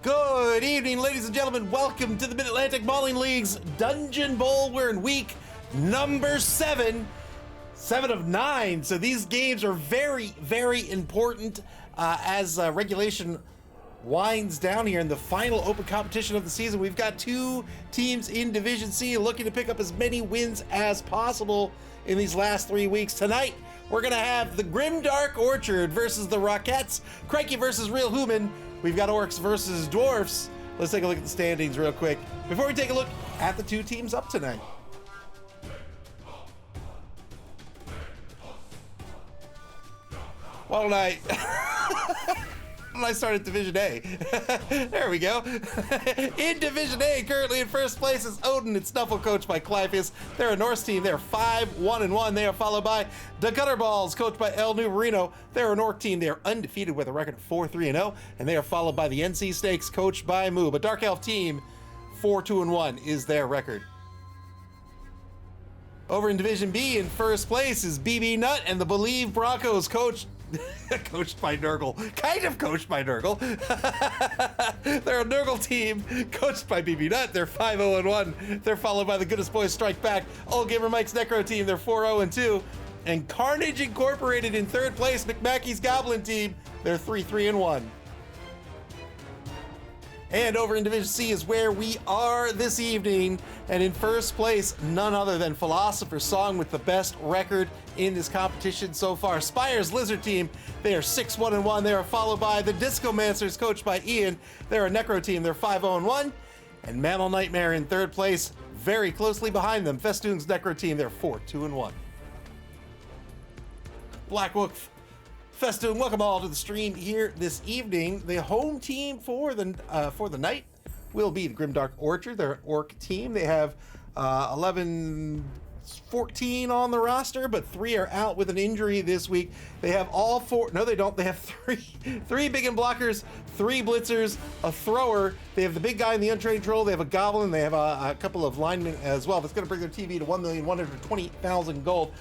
Good evening, ladies and gentlemen. Welcome to the Mid-Atlantic Bowling League's Dungeonbowl. We're in week number 7 of 9. So these games are very, very important as regulation winds down here in the final open competition of the season. We've got 2 teams in Division C looking to pick up as many wins as possible in these last 3 weeks. Tonight, we're going to have the Grimdark Orchard versus the Rockettes, Crikey versus Real Human. We've got Orcs versus Dwarfs. Let's take a look at the standings real quick before we take a look at the 2 teams up tonight. Why don't I start at Division A? There we go. In Division A, currently in first place is Odin and Snuffle, coached by Clyphus. They're a Norse team. They're 5-1-1. They are followed by the Gutterballs, coached by El New Marino. They're an Orc team. They are undefeated with a record of 4-3-0, and they are followed by the NC Snakes, coached by Moo. But Dark Elf team, 4-2-1 is their record. Over in Division B, in first place is BB Nut and the Believe Broncos, coached by Nurgle. Kind of coached by Nurgle. They're a Nurgle team coached by BB Nut. They're 5-0-1. They're followed by the Goodest Boys Strike Back. Old Gamer Mike's Necro team. They're 4-0-2. And Carnage Incorporated in third place, McMackey's Goblin team. They're 3-3-1. And over in Division C is where we are this evening. And in first place, none other than Philosopher's Song with the best record in this competition so far. Spire's Lizard team, they are 6-1-1. They are followed by the Discomancers, coached by Ian. They're a Necro team. They're 5-0-1. And Mammal Nightmare in third place, very closely behind them. Festoon's Necro team, they're 4-2-1. Black Wolf Festoon, welcome all to the stream here this evening. The home team for the night will be the Grimdark Orchard. They're an Orc team. They have 14 on the roster, but 3 are out with an injury this week. They have all 4. No, they don't. They have 3 big and blockers, 3 blitzers, a thrower. They have the big guy in the untrained troll. They have a goblin. They have a couple of linemen as well. That's going to bring their TV to 1,120,000 gold.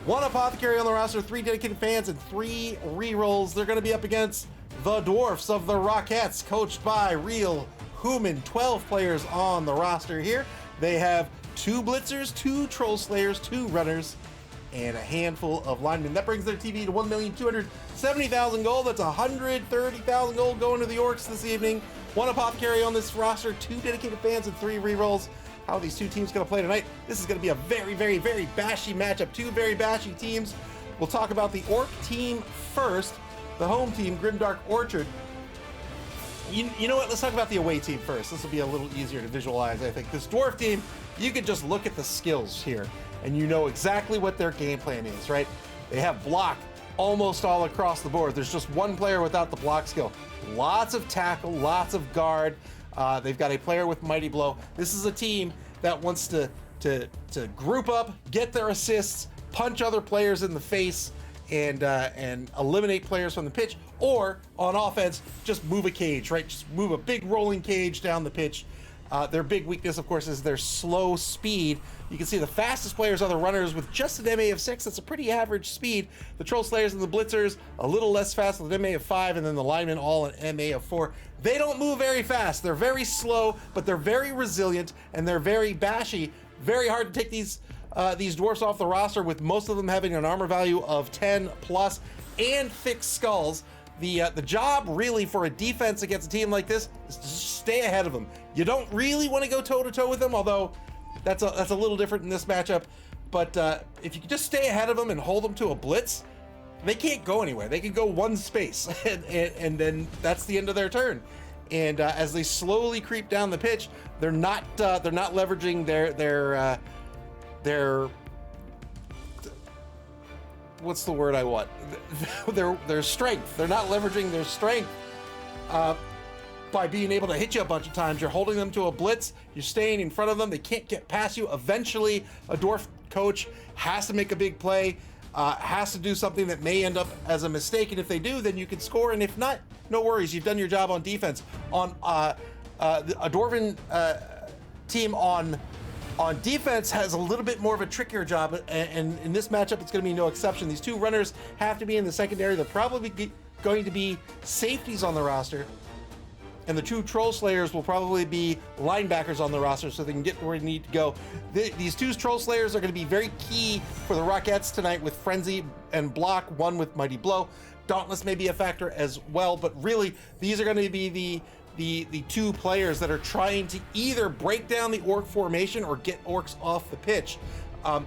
1 apothecary on the roster, 3 dedicated fans, and 3 rerolls. They're going to be up against the Dwarfs of the Rockettes, coached by Real Human. 12 players on the roster here. They have 2 blitzers, 2 troll slayers, 2 runners, and a handful of linemen. That brings their TV to 1,270,000 gold. That's 130,000 gold going to the Orcs this evening. 1 apothecary on this roster, 2 dedicated fans, and 3 rerolls. How are these 2 teams going to play tonight? This is going to be a very, very, very bashy matchup. 2 very bashy teams. We'll talk about the Orc team first. The home team, Grimdark Orchard. You know what? Let's talk about the away team first. This will be a little easier to visualize, I think. This Dwarf team, you could just look at the skills here, and you know exactly what their game plan is, right? They have block almost all across the board. There's just 1 player without the block skill. Lots of tackle, lots of guard. They've got a player with Mighty Blow. This is a team that wants to group up, get their assists, punch other players in the face, and eliminate players from the pitch, or on offense, just move a cage, right? Just move a big rolling cage down the pitch. Their big weakness, of course, is their slow speed. You can see the fastest players are the runners with just an MA of 6. That's a pretty average speed. The Troll Slayers and the Blitzers, a little less fast with an MA of 5, and then the linemen all an MA of 4. They don't move very fast. They're very slow, but they're very resilient, and they're very bashy. Very hard to take these dwarfs off the roster, with most of them having an armor value of 10 plus and thick skulls. The job really for a defense against a team like this is to stay ahead of them. You don't really want to go toe-to-toe with them, although that's a little different in this matchup. But if you can just stay ahead of them and hold them to a blitz, they can't go anywhere. They can go 1 space, and then that's the end of their turn. And as they slowly creep down the pitch, they're not leveraging their what's the word I want? Their strength. They're not leveraging their strength by being able to hit you a bunch of times. You're holding them to a blitz. You're staying in front of them. They can't get past you. Eventually, a dwarf coach has to make a big play, has to do something that may end up as a mistake. And if they do, then you can score. And if not, no worries. You've done your job on defense. On a Dwarven team on defense has a little bit more of a trickier job, and in this matchup, it's going to be no exception. These 2 runners have to be in the secondary. They're probably going to be safeties on the roster. and the 2 Troll Slayers will probably be linebackers on the roster so they can get where they need to go. These 2 Troll Slayers are going to be very key for the Rockettes tonight with Frenzy and Block, one with Mighty Blow. Dauntless may be a factor as well, but really these are going to be the 2 players that are trying to either break down the Orc formation or get Orcs off the pitch.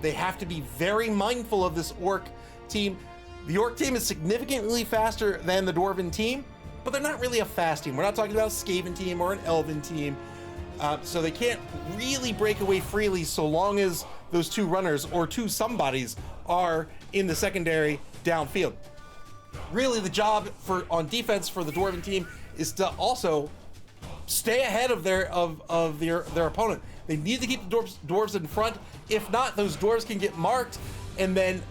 They have to be very mindful of this Orc team. The Orc team is significantly faster than the Dwarven team, but they're not really a fast team. We're not talking about a Skaven team or an Elven team, so they can't really break away freely so long as those 2 runners or 2 somebodies are in the secondary downfield. Really, the job on defense for the Dwarven team is to also stay ahead of their opponent. They need to keep the dwarves in front. If not, those dwarves can get marked, and then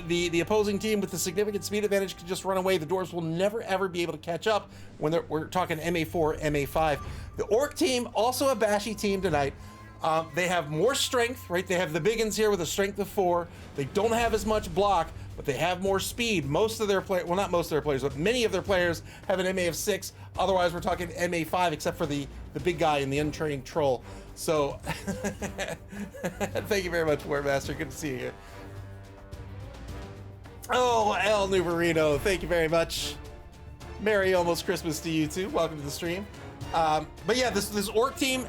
the opposing team with the significant speed advantage can just run away. The dwarves will never ever be able to catch up when we're talking MA4, MA5. The Orc team, also a bashy team tonight. They have more strength, right? They have the biggins here with a strength of 4. They don't have as much block, but they have more speed. Most of their players, well, not most of their players, but many of their players have an MA of 6. Otherwise, we're talking MA5, except for the big guy and the untrained troll. So, thank you very much, Warmaster. Good to see you here. Oh, El Numerino, thank you very much. Merry almost Christmas to you too. Welcome to the stream. But yeah, this Orc team,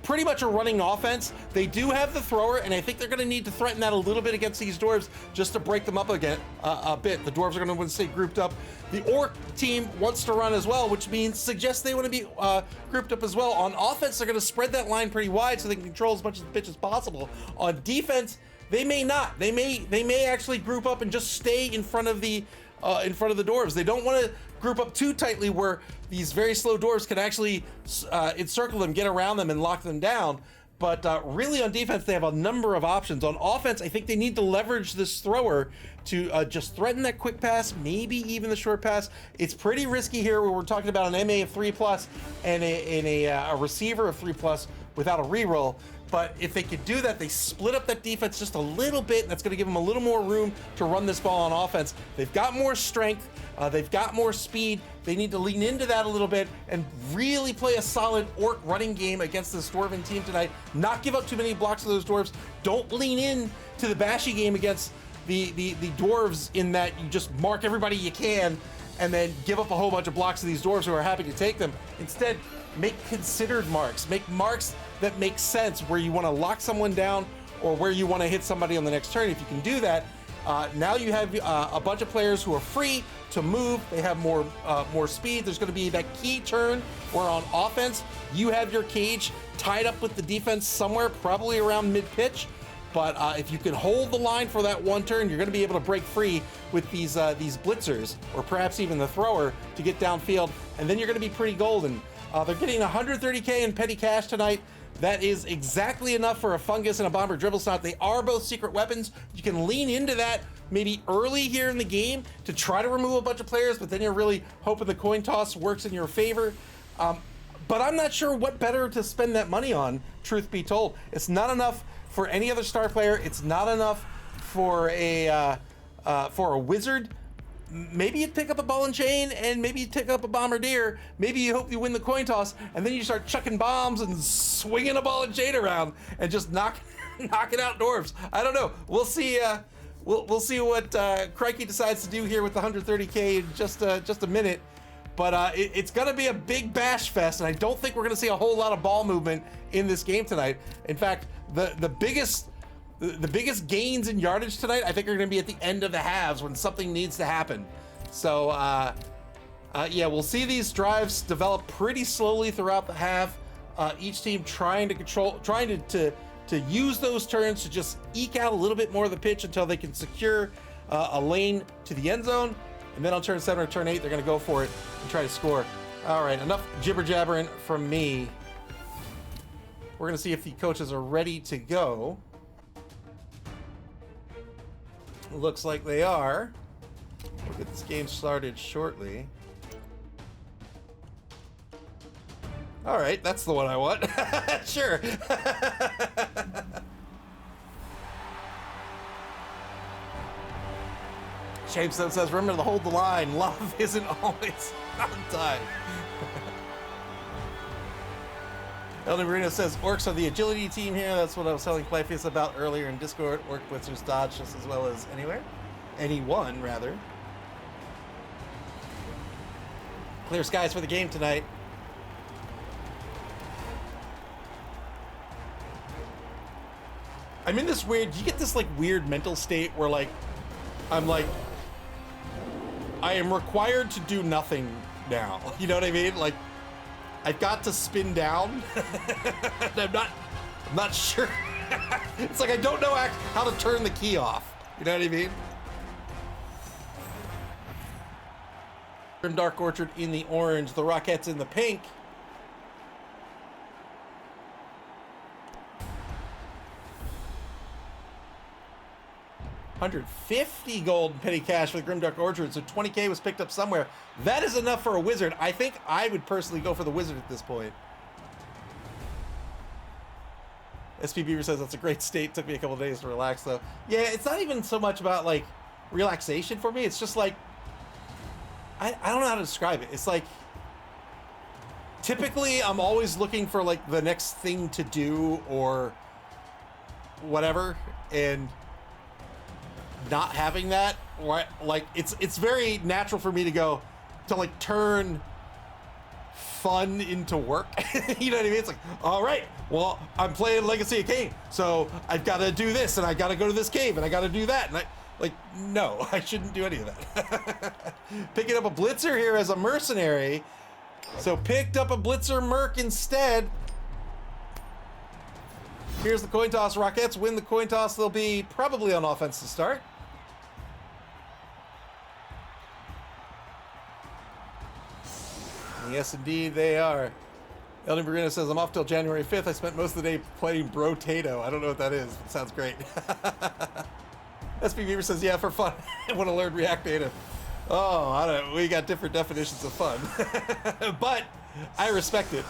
pretty much a running offense. They do have the thrower, and I think they're going to need to threaten that a little bit against these dwarves just to break them up again a bit. The dwarves are going to want to stay grouped up. The Orc team wants to run as well, which means suggests they want to be grouped up as well. On offense, they're going to spread that line pretty wide so they can control as much of the pitch as possible. On defense, they may not. They may actually group up and just stay in front of the dwarves. They don't want to group up too tightly where these very slow dwarves can actually encircle them, get around them, and lock them down. But really on defense, they have a number of options. On offense, I think they need to leverage this thrower to just threaten that quick pass, maybe even the short pass. It's pretty risky here where we're talking about an MA of 3+ and a receiver of 3+ without a reroll. But if they could do that, they split up that defense just a little bit, and that's going to give them a little more room to run this ball on offense. They've got more strength. They've got more speed. They need to lean into that a little bit and really play a solid Orc running game against this Dwarven team tonight. Not give up too many blocks to those dwarves. Don't lean in to the bashy game against the dwarves in that you just mark everybody you can and then give up a whole bunch of blocks to these dwarves who are happy to take them. Instead, make considered marks. Make marks that make sense where you want to lock someone down or where you want to hit somebody on the next turn. If you can do that, now you have a bunch of players who are free to move. They have more speed. There's going to be that key turn where on offense, you have your cage tied up with the defense somewhere, probably around mid-pitch. But if you can hold the line for that one turn, you're going to be able to break free with these blitzers, or perhaps even the thrower, to get downfield, and then you're going to be pretty golden. They're getting 130K in petty cash tonight. That is exactly enough for a fungus and a bomber dribble snot. They are both secret weapons. You can lean into that maybe early here in the game to try to remove a bunch of players, but then you're really hoping the coin toss works in your favor. But I'm not sure what better to spend that money on, truth be told. It's not enough for any other star player. It's not enough for a wizard. Maybe you pick up a ball and chain, and maybe you pick up a bombardier. Maybe you hope you win the coin toss, and then you start chucking bombs and swinging a ball and chain around and just knocking out dwarves. I don't know. We'll see. We'll see what Crikey decides to do here with the 130K in just a minute. But it's going to be a big bash fest, and I don't think we're going to see a whole lot of ball movement in this game tonight. In fact, the biggest gains in yardage tonight, I think, are going to be at the end of the halves when something needs to happen. So, yeah, we'll see these drives develop pretty slowly throughout the half. Each team trying to use those turns to just eke out a little bit more of the pitch until they can secure a lane to the end zone. And then on turn 7 or turn 8, they're going to go for it and try to score. All right, enough jibber-jabbering from me. We're going to see if the coaches are ready to go. Looks like they are. We'll get this game started shortly. All right, that's the one I want. Sure. Shamestone says, remember to hold the line. Love isn't always on time. Elder Marino says orcs are the agility team here. That's what I was telling Clayface about earlier in Discord. Orc blitzers dodge just as well as anywhere. Anyone, rather. Clear skies for the game tonight. I'm in this weird, you get this like weird mental state where like, I'm like, I am required to do nothing now. You know what I mean? Like, I've got to spin down. I'm not sure. It's like I don't know how to turn the key off. You know what I mean? Grimdark Orchard in the orange, the Rockettes in the pink. $150 gold and petty cash for the Grimdark Orchard, so 20k was picked up somewhere. That is enough for a wizard. I think I would personally go for the wizard at this point. SP Beaver says that's a great state. Took me a couple days to relax though. Yeah, it's not even so much about like relaxation for me. It's just like, I don't know how to describe it. It's like, typically I'm always looking for like the next thing to do or whatever, and not having that, right? Like it's very natural for me to like turn fun into work. You know what I mean? It's like, all right, well, I'm playing Legacy of Kain, so I've got to do this, and I got to go to this cave, and I got to do that, and no, I shouldn't do any of that. Picking up a blitzer here as a mercenary, so picked up a blitzer merc instead. Here's the coin toss. Rockettes win the coin toss. They'll be probably on offense to start. Yes, indeed, they are. Elden Marino says, I'm off till January 5th. I spent most of the day playing Brotato. I don't know what that is. It sounds great. SP Beaver says, yeah, for fun. I want to learn React Native. Oh, I don't know. We got different definitions of fun. But I respect it.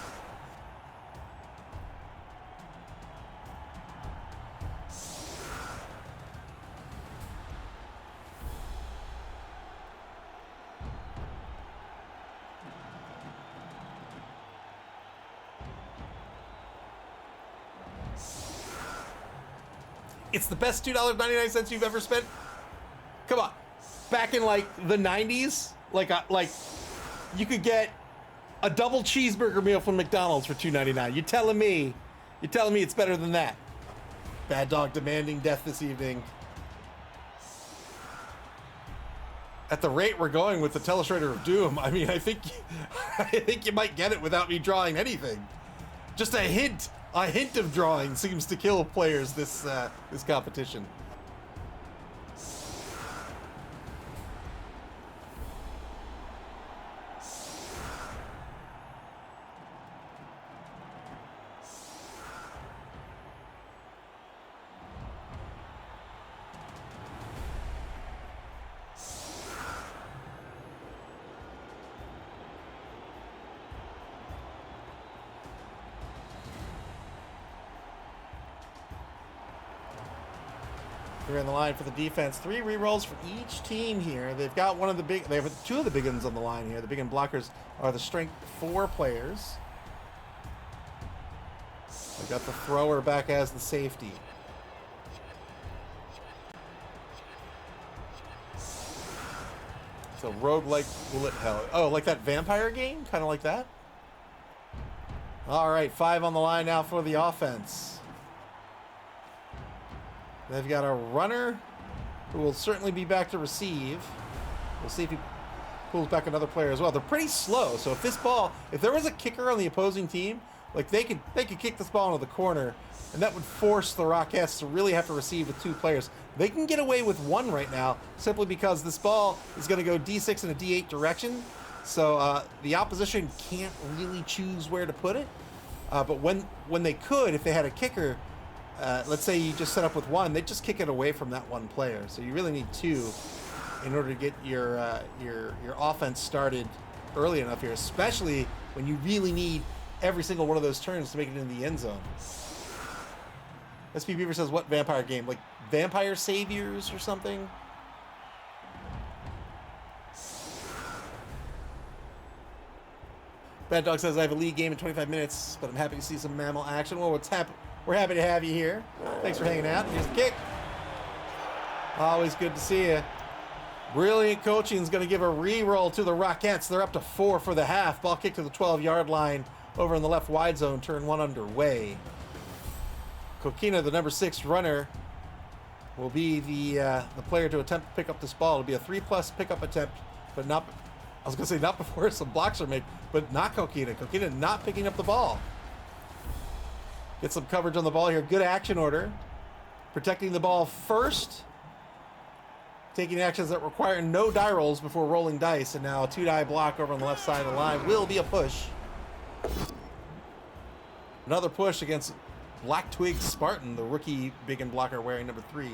It's the best $2.99 you've ever spent. Come on, back in like the 90s, like you could get a double cheeseburger meal from McDonald's for $2.99. You're telling me it's better than that? Bad Dog demanding death this evening. At the rate we're going with the Telestrator of Doom, I mean, I think you might get it without me drawing anything. Just a hint of drawing seems to kill players this competition. Here in the line for the defense. 3 rerolls for each team here. They've got they have 2 of the big ones on the line here. The big gun blockers are the strength 4 players. They've got the thrower back as the safety. It's a roguelike bullet hell. Oh, like that vampire game? Kind of like that? All right, 5 on the line now for the offense. They've got a runner who will certainly be back to receive. We'll see if he pulls back another player as well. They're pretty slow, so if there was a kicker on the opposing team, like they could kick this ball into the corner, and that would force the Rockettes to really have to receive with 2 players. They can get away with 1 right now, simply because this ball is going to go D6 and a D8 direction, so the opposition can't really choose where to put it. But when they could, if they had a kicker, let's say you just set up with 1, they just kick it away from that 1 player. So you really need 2 in order to get your offense started early enough here, especially when you really need every single one of those turns to make it into the end zone. SP Beaver says, what vampire game? Like Vampire Saviors or something? Bad Dog says I have a league game in 25 minutes, but I'm happy to see some MAML action. Well, we're happy to have you here. Thanks for hanging out. Here's the kick. Always good to see you. Brilliant coaching is going to give a re-roll to the Rockettes. They're up to 4 for the half. Ball kick to the 12-yard line over in the left wide zone. Turn 1 underway. Kokina, the number 6 runner, will be the player to attempt to pick up this ball. It'll be a 3+ pickup attempt, but not, I was going to say not before some blocks are made, but not Kokina. Kokina not picking up the ball. Get some coverage on the ball here. Good action order. Protecting the ball first. Taking actions that require no die rolls before rolling dice. And now a 2-die block over on the left side of the line will be a push. Another push against Black Twig Spartan, the rookie big and blocker wearing number 3.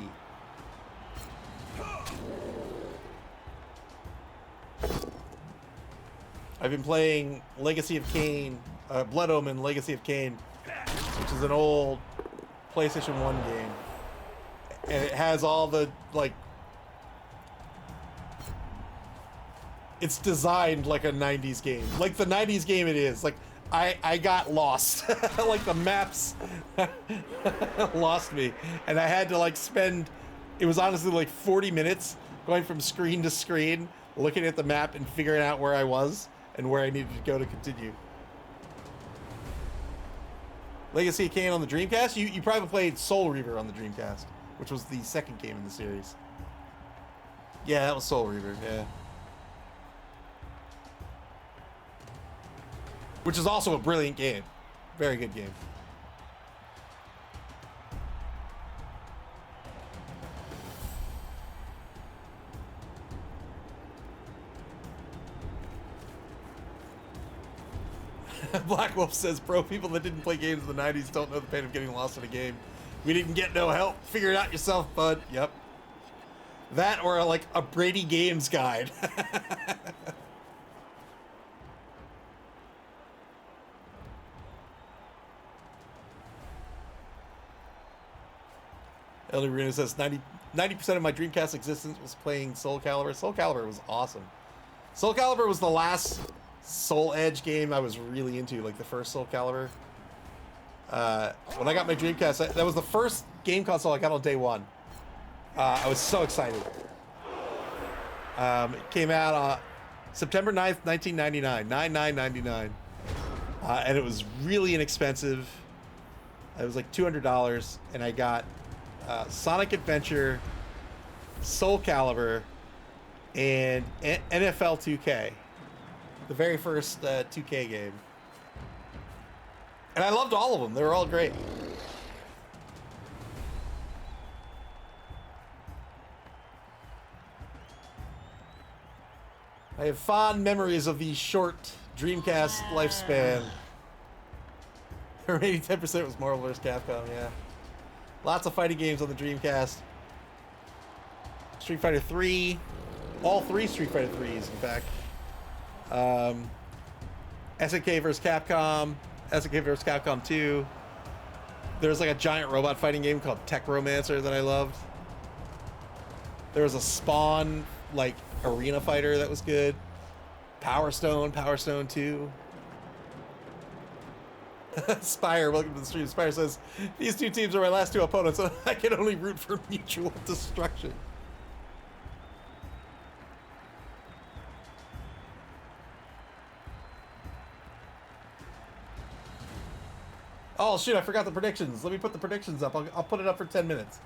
I've been playing Legacy of Kain, Blood Omen Legacy of Kain, which is an old PlayStation 1 game. And it has all the, like, it's designed like a 90s game. Like the 90s game it is. Like, I got lost. Like the maps lost me. And I had to like spend, it was honestly like 40 minutes going from screen to screen, looking at the map and figuring out where I was and where I needed to go to continue. Legacy of Kain on the Dreamcast? You probably played Soul Reaver on the Dreamcast, which was the second game in the series. Yeah, that was Soul Reaver, yeah. Which is also a brilliant game. Very good game. Black Wolf says, bro, people that didn't play games in the 90s don't know the pain of getting lost in a game. We didn't get no help. Figure it out yourself, bud. Yep. That or like a Brady Games guide. Ellie Marina says 90% of my Dreamcast existence was playing Soul Calibur. Soul Calibur was awesome. Soul Calibur was the last Soul Edge game I was really into, like the first Soul Calibur. When I got my Dreamcast, that was the first game console I got on day one. I was so excited. It came out on September 9th, 1999, $9,999. And it was really inexpensive. It was like $200, and I got Sonic Adventure, Soul Calibur, and NFL 2K. The very first 2K game. And I loved all of them. They were all great. I have fond memories of the short Dreamcast lifespan. The remaining 10% was Marvel vs. Capcom, yeah. Lots of fighting games on the Dreamcast. Street Fighter 3. All 3 Street Fighter 3s, in fact. SNK vs. Capcom. SNK vs. Capcom 2. There was like a giant robot fighting game called Tech Romancer that I loved. There was a Spawn, like, arena fighter that was good. Power Stone 2. Spire, welcome to the stream. Spire says, these 2 teams are my last 2 opponents, and I can only root for mutual destruction. Oh, shoot, I forgot the predictions. Let me put the predictions up. I'll put it up for 10 minutes.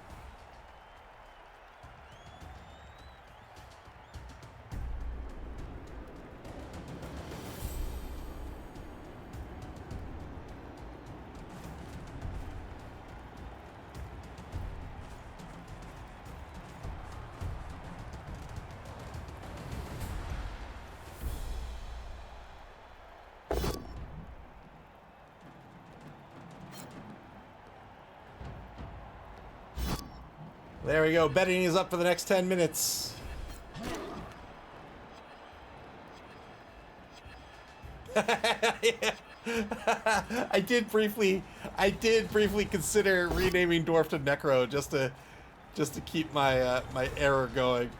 There we go. Betting is up for the next 10 minutes. I did briefly consider renaming Dwarf to Necro just to keep my my error going.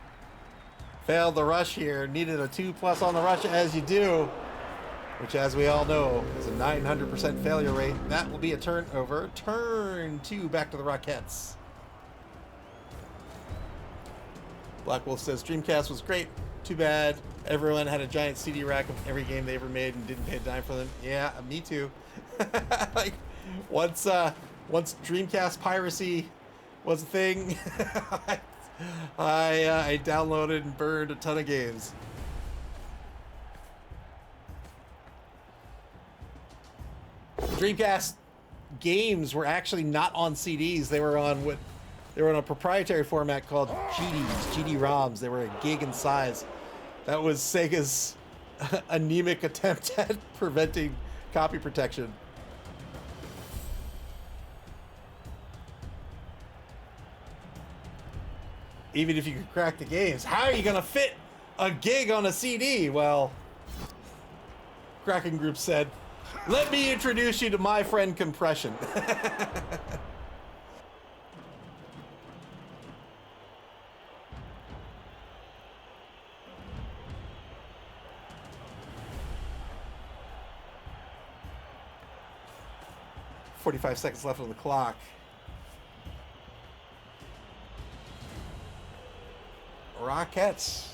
Failed the rush here. Needed a 2+ on the rush, as you do. which, as we all know, is a 900% failure rate. That will be a turnover. Turn 2 back to the Rockettes. Black Wolf says, Dreamcast was great. Too bad everyone had a giant CD rack of every game they ever made and didn't pay a dime for them. Yeah, me too. Like, once Dreamcast piracy was a thing, I downloaded and burned a ton of games. Dreamcast games were actually not on CDs. They were on a proprietary format called GD-ROMs. They were a gig in size. That was Sega's anemic attempt at preventing copy protection. Even if you could crack the games, how are you gonna fit a gig on a CD? Well, Kraken Group said, let me introduce you to my friend compression. "45 seconds left on the clock." Rockettes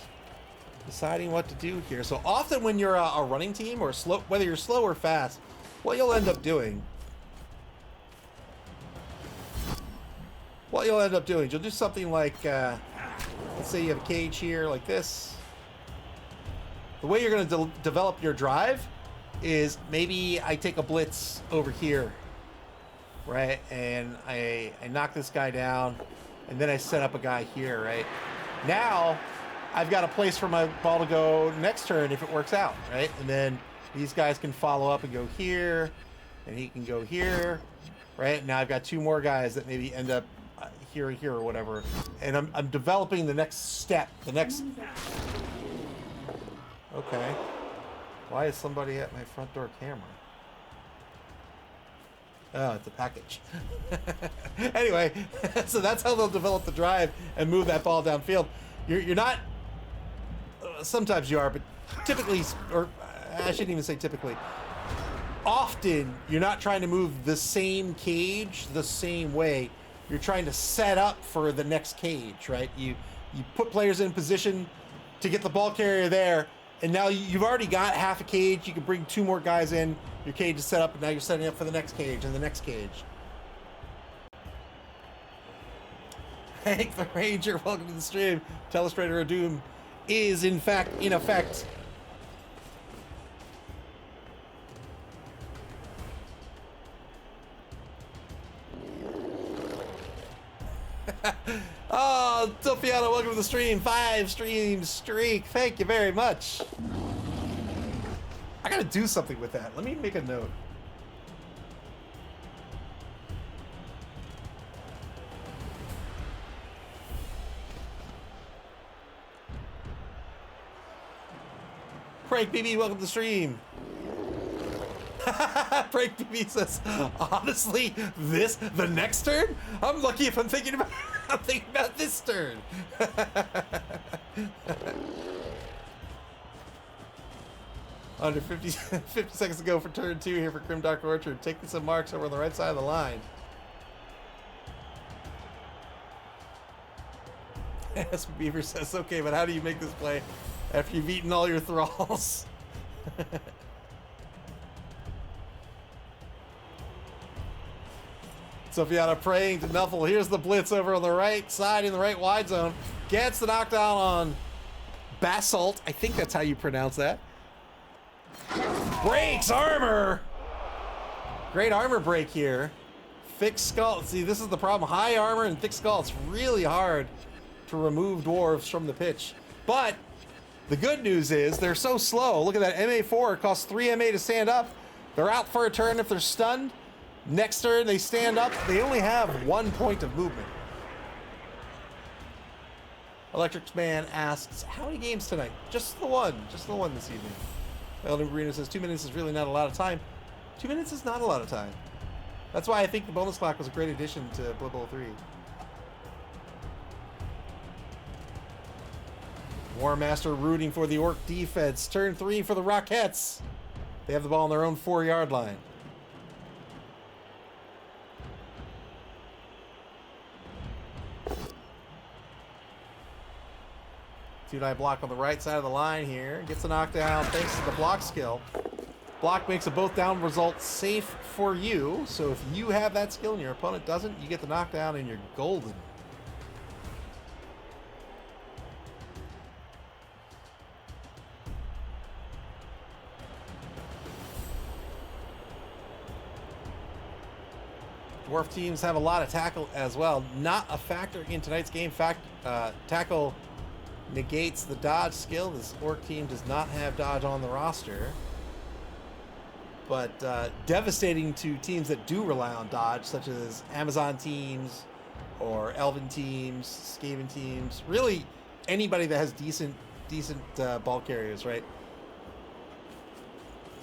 deciding what to do here. So often when you're a running team or slow, whether you're slow or fast, what you'll end up doing, you'll do something like, let's say you have a cage here like this. The way you're going to develop your drive is maybe I take a blitz over here, right? And I knock this guy down, and then I set up a guy here, right? Now I've got a place for my ball to go next turn if it works out, right? And then these guys can follow up and go here, and he can go here, right? Now I've got 2 more guys that maybe end up here or here or whatever. And I'm developing the next step, the next... Okay. Why is somebody at my front door camera? Oh, it's a package. Anyway, so that's how they'll develop the drive and move that ball downfield. You're not... sometimes you are, but typically, or I shouldn't even say typically, often you're not trying to move the same cage the same way. You're trying to set up for the next cage, right? You put players in position to get the ball carrier there, and now you've already got half a cage. You can bring 2 more guys in. Your cage is set up, and now you're setting up for the next cage and the next cage. Hank the Ranger, welcome to the stream. Telestrator of Doom is in fact in effect. Oh, Sofiano, welcome to the stream. 5 stream streak. Thank you very much. I gotta do something with that. Let me make a note. Prank BB, welcome to the stream. Prank BB says, honestly, the next turn? I'm lucky if I'm thinking about this turn. Under 50 seconds to go for turn 2 here for Grimdark Orchard. Taking some marks over on the right side of the line. S. Beaver says, okay, but how do you make this play after you've eaten all your thralls? Sofiana praying to Nuffle. Here's the blitz over on the right side in the right wide zone. Gets the knockdown on Basalt. I think that's how you pronounce that. Breaks armor. Great armor break here. Thick skull. See, this is the problem. High armor and thick skull. It's really hard to remove dwarves from the pitch. But the good news is they're so slow. Look at that. MA4 costs 3 MA to stand up. They're out for a turn if they're stunned. Next turn they stand up. They only have 1 point of movement. Electric Man asks, how many games tonight? Just the one. Just the one this evening. Elden Marino says 2 minutes is really not a lot of time. 2 minutes is not a lot of time. That's why I think the bonus clock was a great addition to Blood Bowl 3. War Master rooting for the Orc defense. Turn 3 for the Rockettes. They have the ball on their own 4-yard line. Two-die block on the right side of the line here. Gets the knockdown thanks to the block skill. Block makes a both down result safe for you. So if you have that skill and your opponent doesn't, you get the knockdown and you're golden. Dwarf teams have a lot of tackle as well. Not a factor in tonight's game. Tackle negates the dodge skill. This orc team does not have dodge on the roster. But devastating to teams that do rely on dodge, such as Amazon teams or Elven teams, Skaven teams. Really, anybody that has decent ball carriers, right?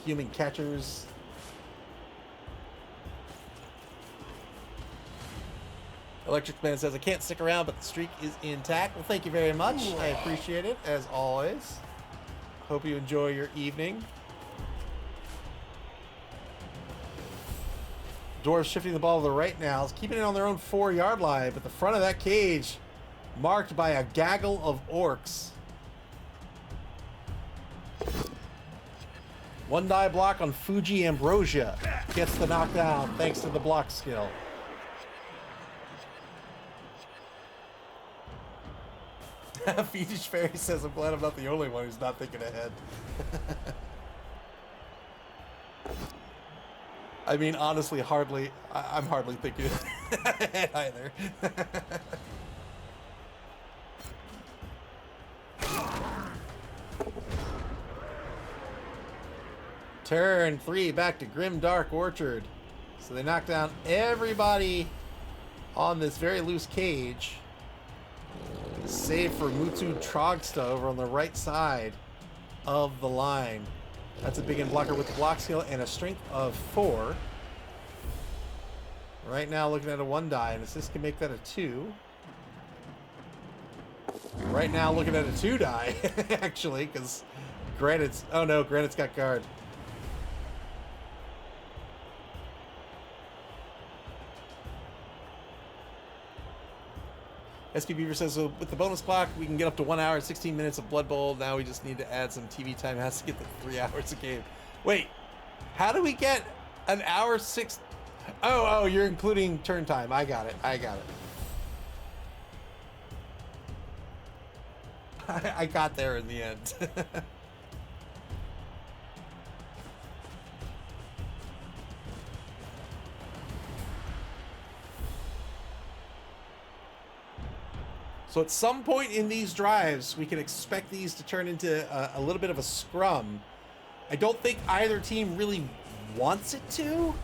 Human catchers. Electric Man says, I can't stick around, but the streak is intact. Well, thank you very much. I appreciate it, as always. Hope you enjoy your evening. Dwarves shifting the ball to the right now. It's keeping it on their own 4-yard line, but the front of that cage marked by a gaggle of orcs. One die block on Fuji Ambrosia. Gets the knockdown thanks to the block skill. Fiendish Fairy says, I'm glad I'm not the only one who's not thinking ahead. I mean, honestly, I'm hardly thinking ahead either. Turn 3 back to Grimdark Orchard. So they knock down everybody on this very loose cage. Save for Mutsu Trogsta over on the right side of the line. That's a big end blocker with the block skill and a strength of 4. Right now looking at a 1 die, and assist can make that a 2. Right now looking at a 2 die, actually, because Granite's... Oh no, Granite's got guard. SP Beaver says, so with the bonus clock, we can get up to 1 hour and 16 minutes of Blood Bowl. Now we just need to add some TV time. It has to get to 3 hours a game. Wait, how do we get an hour 6? Oh, you're including turn time. I got it. I got there in the end. So at some point in these drives, we can expect these to turn into a little bit of a scrum. I don't think either team really wants it to.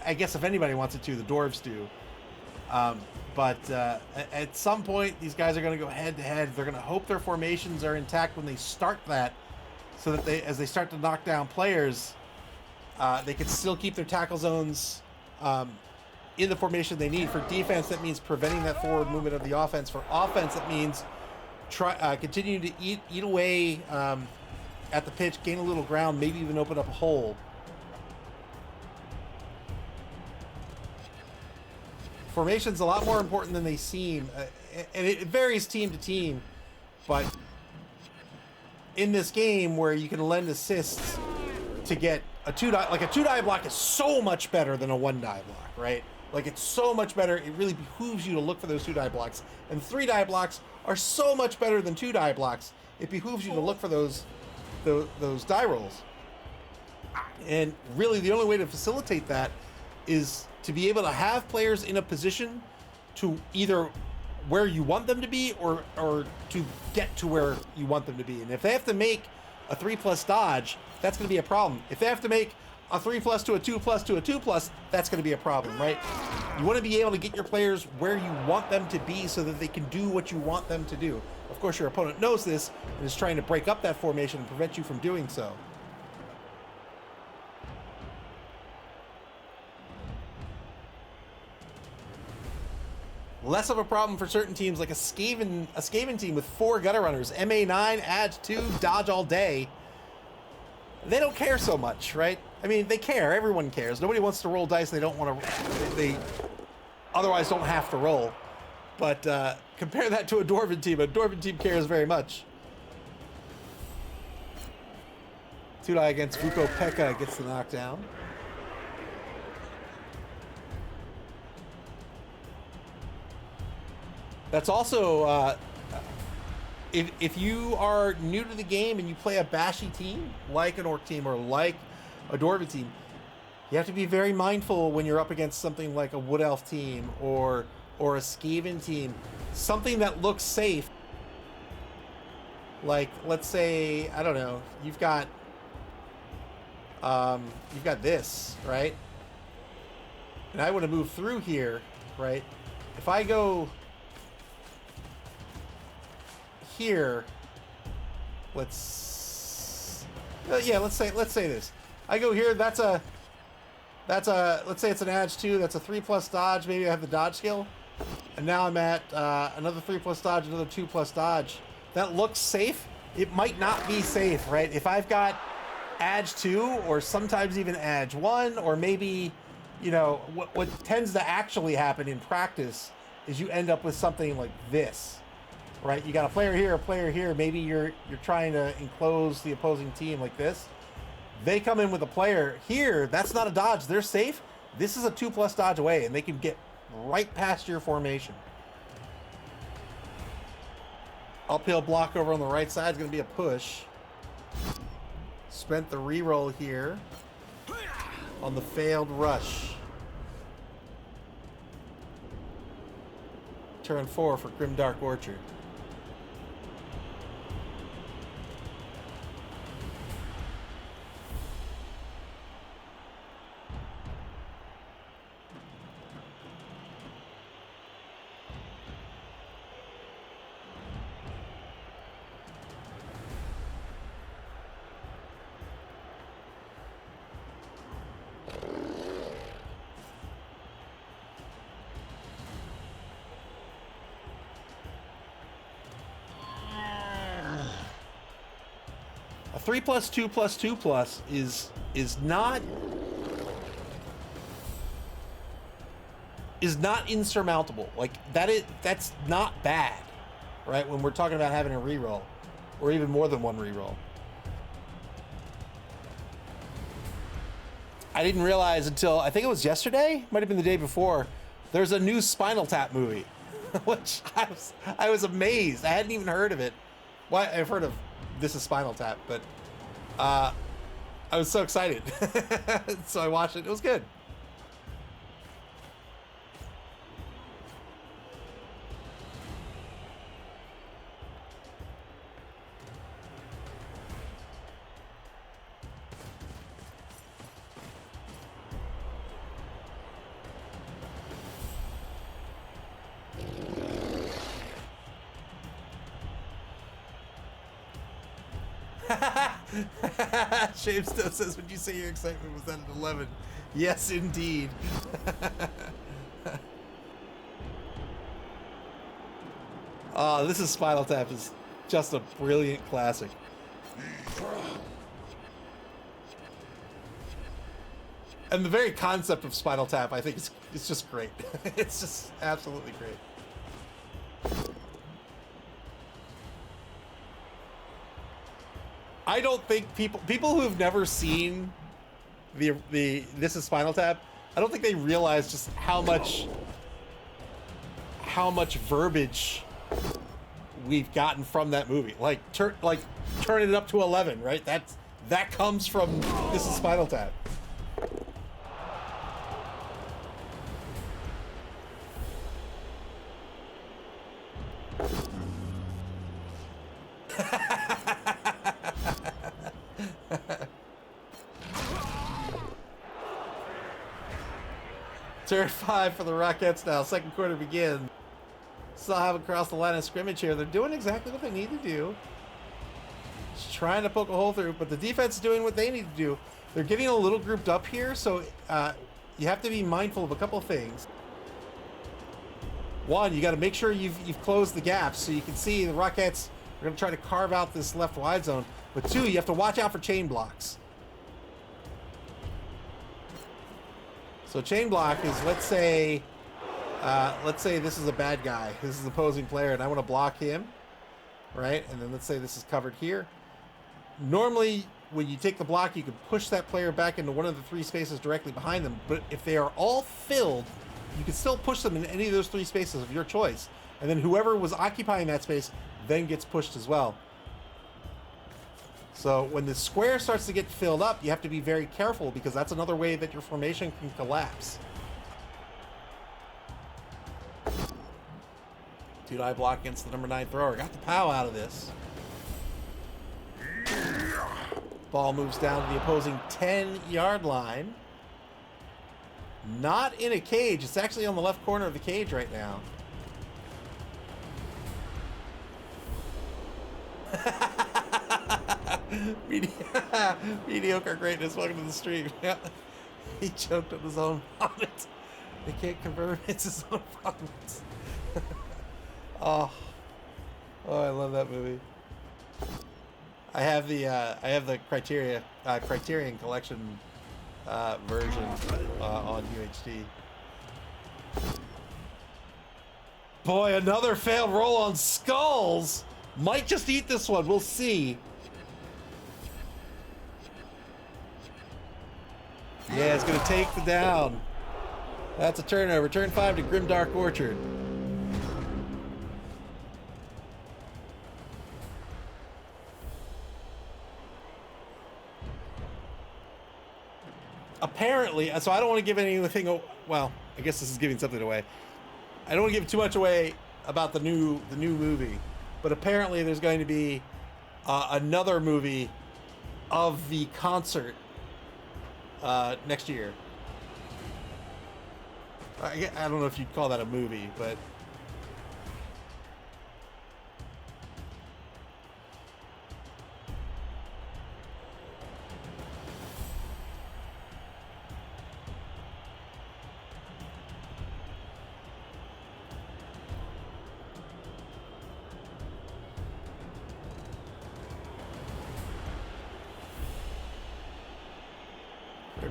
I guess if anybody wants it to, the Dwarves do. But at some point, these guys are going to go head-to-head. They're going to hope their formations are intact when they start that, so that as they start to knock down players, they can still keep their tackle zones in the formation they need. For defense, that means preventing that forward movement of the offense. For offense, that means continue to eat away at the pitch, gain a little ground, maybe even open up a hole. Formation's a lot more important than they seem, and it varies team to team, but in this game where you can lend assists to get a 2-die, like a 2-die block is so much better than a 1-die block, right? Like, it's so much better. It really behooves you to look for those 2-die blocks. And 3-die blocks are so much better than 2-die blocks. It behooves you to look for those die rolls. And really, the only way to facilitate that is to be able to have players in a position to either where you want them to be or to get to where you want them to be. And if they have to make a 3+ dodge, that's going to be a problem. If they have to make a 3+ to a 2+ to a 2+, that's going to be a problem, right? You want to be able to get your players where you want them to be so that they can do what you want them to do. Of course, your opponent knows this and is trying to break up that formation and prevent you from doing so. Less of a problem for certain teams, like a Skaven team with 4 gutter runners. MA9 adds 2, dodge all day. they don't care so much, right? I mean, they care. Everyone cares. Nobody wants to roll dice they don't want to. They otherwise don't have to roll. But compare that to a Dwarven team. A Dwarven team cares very much. Tudai against Vuko Pekka gets the knockdown. That's also, if you are new to the game and you play a Bashy team, like an Orc team or like a Dwarven team, you have to be very mindful when you're up against something like a Wood Elf team or a Skaven team. Something that looks safe. Like, let's say, I don't know, you've got this, right? And I want to move through here, right? If I go here, let's say this. I go here, let's say it's an edge 2, that's a 3+ dodge, maybe I have the dodge skill. And now I'm at another 3+ dodge, another 2+ dodge. That looks safe. It might not be safe, right? If I've got edge 2 or sometimes even edge 1, or maybe, you know, what tends to actually happen in practice is you end up with something like this, right? You got a player here, maybe you're trying to enclose the opposing team like this. They come in with a player here, that's not a dodge, they're safe. This is a 2+ dodge away and they can get right past your formation. Uphill block over on the right side is going to be a push. Spent the reroll here on the failed rush. Turn 4 for Grimdark Orchard. A 3+2+2+ is not insurmountable. Like that's not bad, right? When we're talking about having a reroll, or even more than one reroll. I didn't realize until I think it was yesterday, might have been the day before. There's a new Spinal Tap movie, which I was amazed. I hadn't even heard of it. Well, I've heard of This Is Spinal Tap, but I was so excited. So I watched it. It was good. Shamestone says, would you say your excitement was at an 11? Yes, indeed. This is Spinal Tap is just a brilliant classic. And the very concept of Spinal Tap, I think, it's just great. It's just absolutely great. I don't think people who have never seen the This Is Spinal Tap, I don't think they realize just how much verbiage we've gotten from that movie. Like turning it up to 11, right? That comes from This Is Spinal Tap. Turn 5 for the Rockettes now. Second quarter begins. Still haven't crossed the line of scrimmage here. They're doing exactly what they need to do. Just trying to poke a hole through, but the defense is doing what they need to do. They're getting a little grouped up here, so you have to be mindful of a couple of things. One, you got to make sure you've closed the gaps so you can see the Rockettes are going to try to carve out this left wide zone. But two, you have to watch out for chain blocks. So chain block is, let's say this is a bad guy. This is the opposing player, and I want to block him, right? And then let's say this is covered here. Normally, when you take the block, you can push that player back into one of the 3 spaces directly behind them. But if they are all filled, you can still push them in any of those 3 spaces of your choice. And then whoever was occupying that space then gets pushed as well. So when the square starts to get filled up, you have to be very careful, because that's another way that your formation can collapse. Dude, I block against the number 9 thrower. Got the POW out of this. Ball moves down to the opposing 10-yard line. Not in a cage. It's actually on the left corner of the cage right now. Mediocre greatness. Welcome to the stream. Yeah. He choked on his own vomit. They can't confirm it's his own vomit. Oh, I love that movie. I have the Criterion Collection version on UHD. Boy, another failed roll on skulls. Might just eat this one. We'll see. Yeah, it's gonna take the down. That's a turnover. Turn 5 to Grimdark Orchard. Apparently, so I don't want to give anything. Well, I guess this is giving something away. I don't want to give too much away about the new movie, but apparently there's going to be another movie of the concert next year. I don't know if you'd call that a movie, but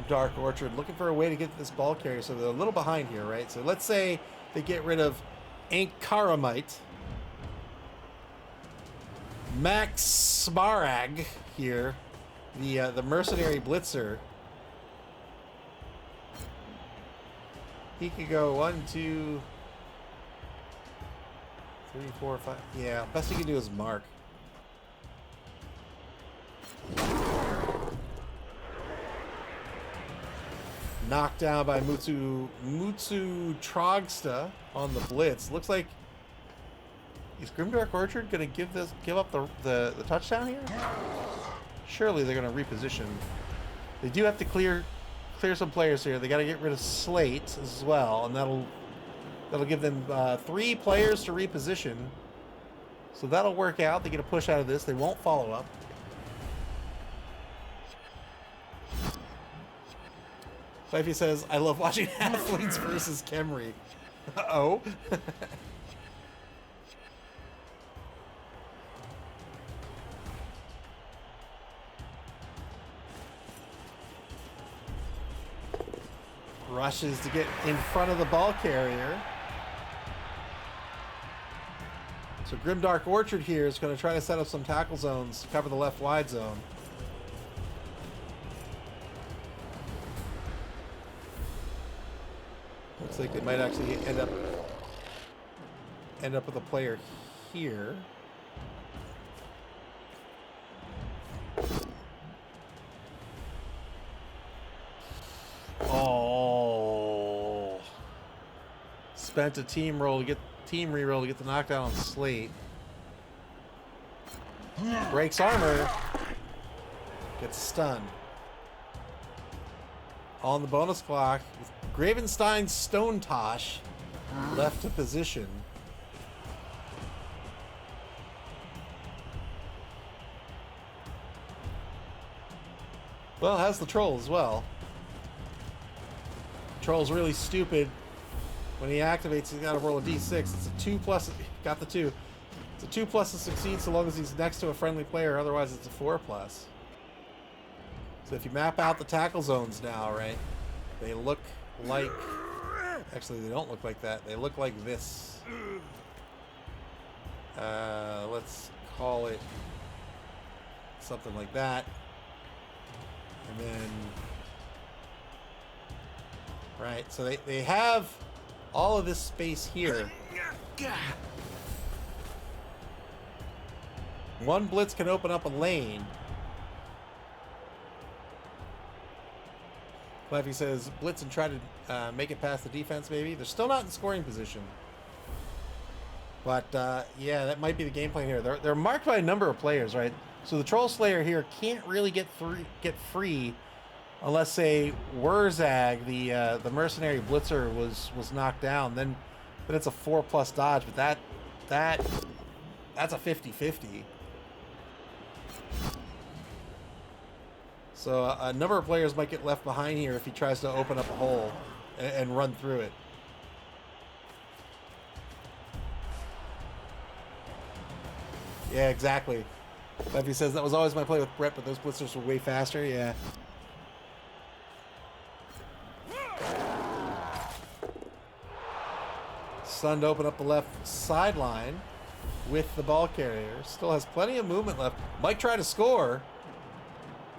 Dark Orchard looking for a way to get this ball carrier, so they're a little behind here, right? So let's say they get rid of Ankaramite, Max Smarag here, the mercenary blitzer. He could go 1, 2, 3, 4, 5. Yeah, best he can do is mark. Knocked down by Mutsu Trogsta on the blitz. Looks like, is Grimdark Orchard gonna give up the touchdown here? Surely they're gonna reposition. They do have to clear some players here. They got to get rid of Slate as well, and that'll give them 3 players to reposition. So that'll work out. They get a push out of this. They won't follow up. Wifey says, I love watching Halflings versus Kemri. Uh-oh. Rushes to get in front of the ball carrier. So Grimdark Orchard here is going to try to set up some tackle zones to cover the left wide zone. Looks like they might actually end up with a player here. Oh, spent a team reroll to get the knockdown on Slate. Breaks armor, gets stunned. On the bonus clock, with Gravenstein's Stone Tosh left to position. Well, has the troll as well. Troll's really stupid. When he activates, he's got to roll a d6. It's a 2+. Got the 2. It's a 2+ to succeed so long as he's next to a friendly player. Otherwise, it's a 4+. So if you map out the tackle zones now, right, they look like... Actually, they don't look like that. They look like this. Let's call it something like that. And then... Right, so they have all of this space here. One blitz can open up a lane. Cleffy says, blitz and try to make it past the defense, maybe. They're still not in scoring position. But, yeah, that might be the game plan here. They're marked by a number of players, right? So the Troll Slayer here can't really get free unless, say, Wurzag, the mercenary blitzer, was knocked down. Then it's a 4+ dodge, but that's a 50-50. So a number of players might get left behind here if he tries to open up a hole and run through it. Yeah, exactly. Leffy says, that was always my play with Brett, but those blitzers were way faster. Yeah. Sun to open up the left sideline with the ball carrier. Still has plenty of movement left. Might try to score.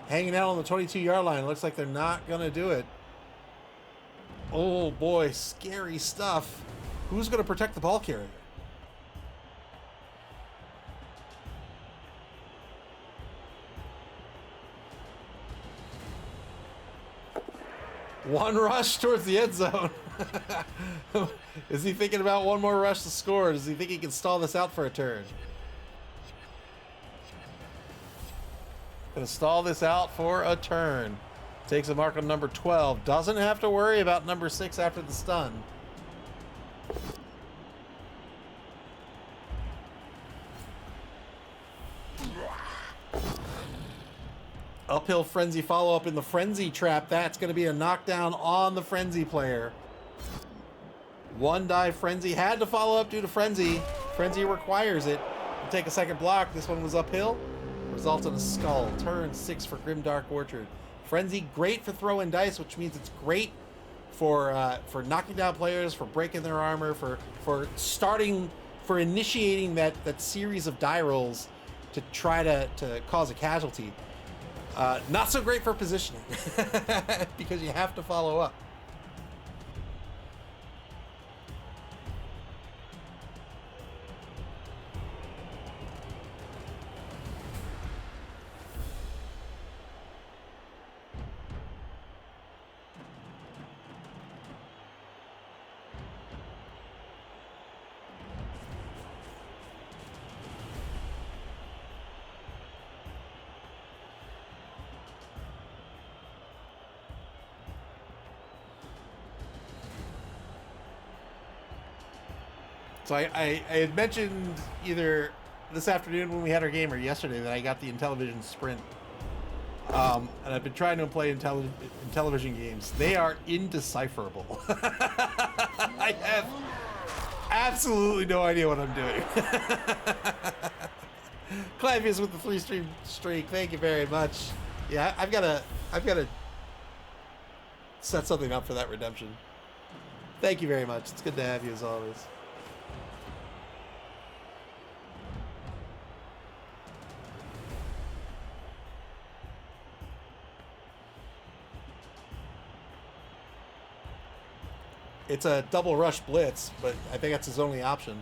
Hanging out on the 22-yard line. Looks like they're not going to do it. Oh, boy. Scary stuff. Who's going to protect the ball carrier? One rush towards the end zone. Is he thinking about one more rush to score? Does he think he can stall this out for a turn? Gonna stall this out for a turn. Takes a mark on number 12. Doesn't have to worry about number 6 after the stun. Uphill frenzy follow-up in the frenzy trap. That's going to be a knockdown on the frenzy player. One dive frenzy. Had to follow up due to frenzy. Frenzy requires it. We'll take a second block. This one was uphill. Results in a skull. Turn 6 for Grimdark Orchard. Frenzy, great for throwing dice, which means it's great for knocking down players, for breaking their armor, for initiating that series of die rolls to try to cause a casualty. Not so great for positioning because you have to follow up. So I had mentioned either this afternoon when we had our game or yesterday that I got the Intellivision Sprint. And I've been trying to play Intellivision games. They are indecipherable. I have absolutely no idea what I'm doing. Clavius with the 3-stream streak. Thank you very much. Yeah, I've got to set something up for that redemption. Thank you very much. It's good to have you as always. It's a double rush blitz, but I think that's his only option.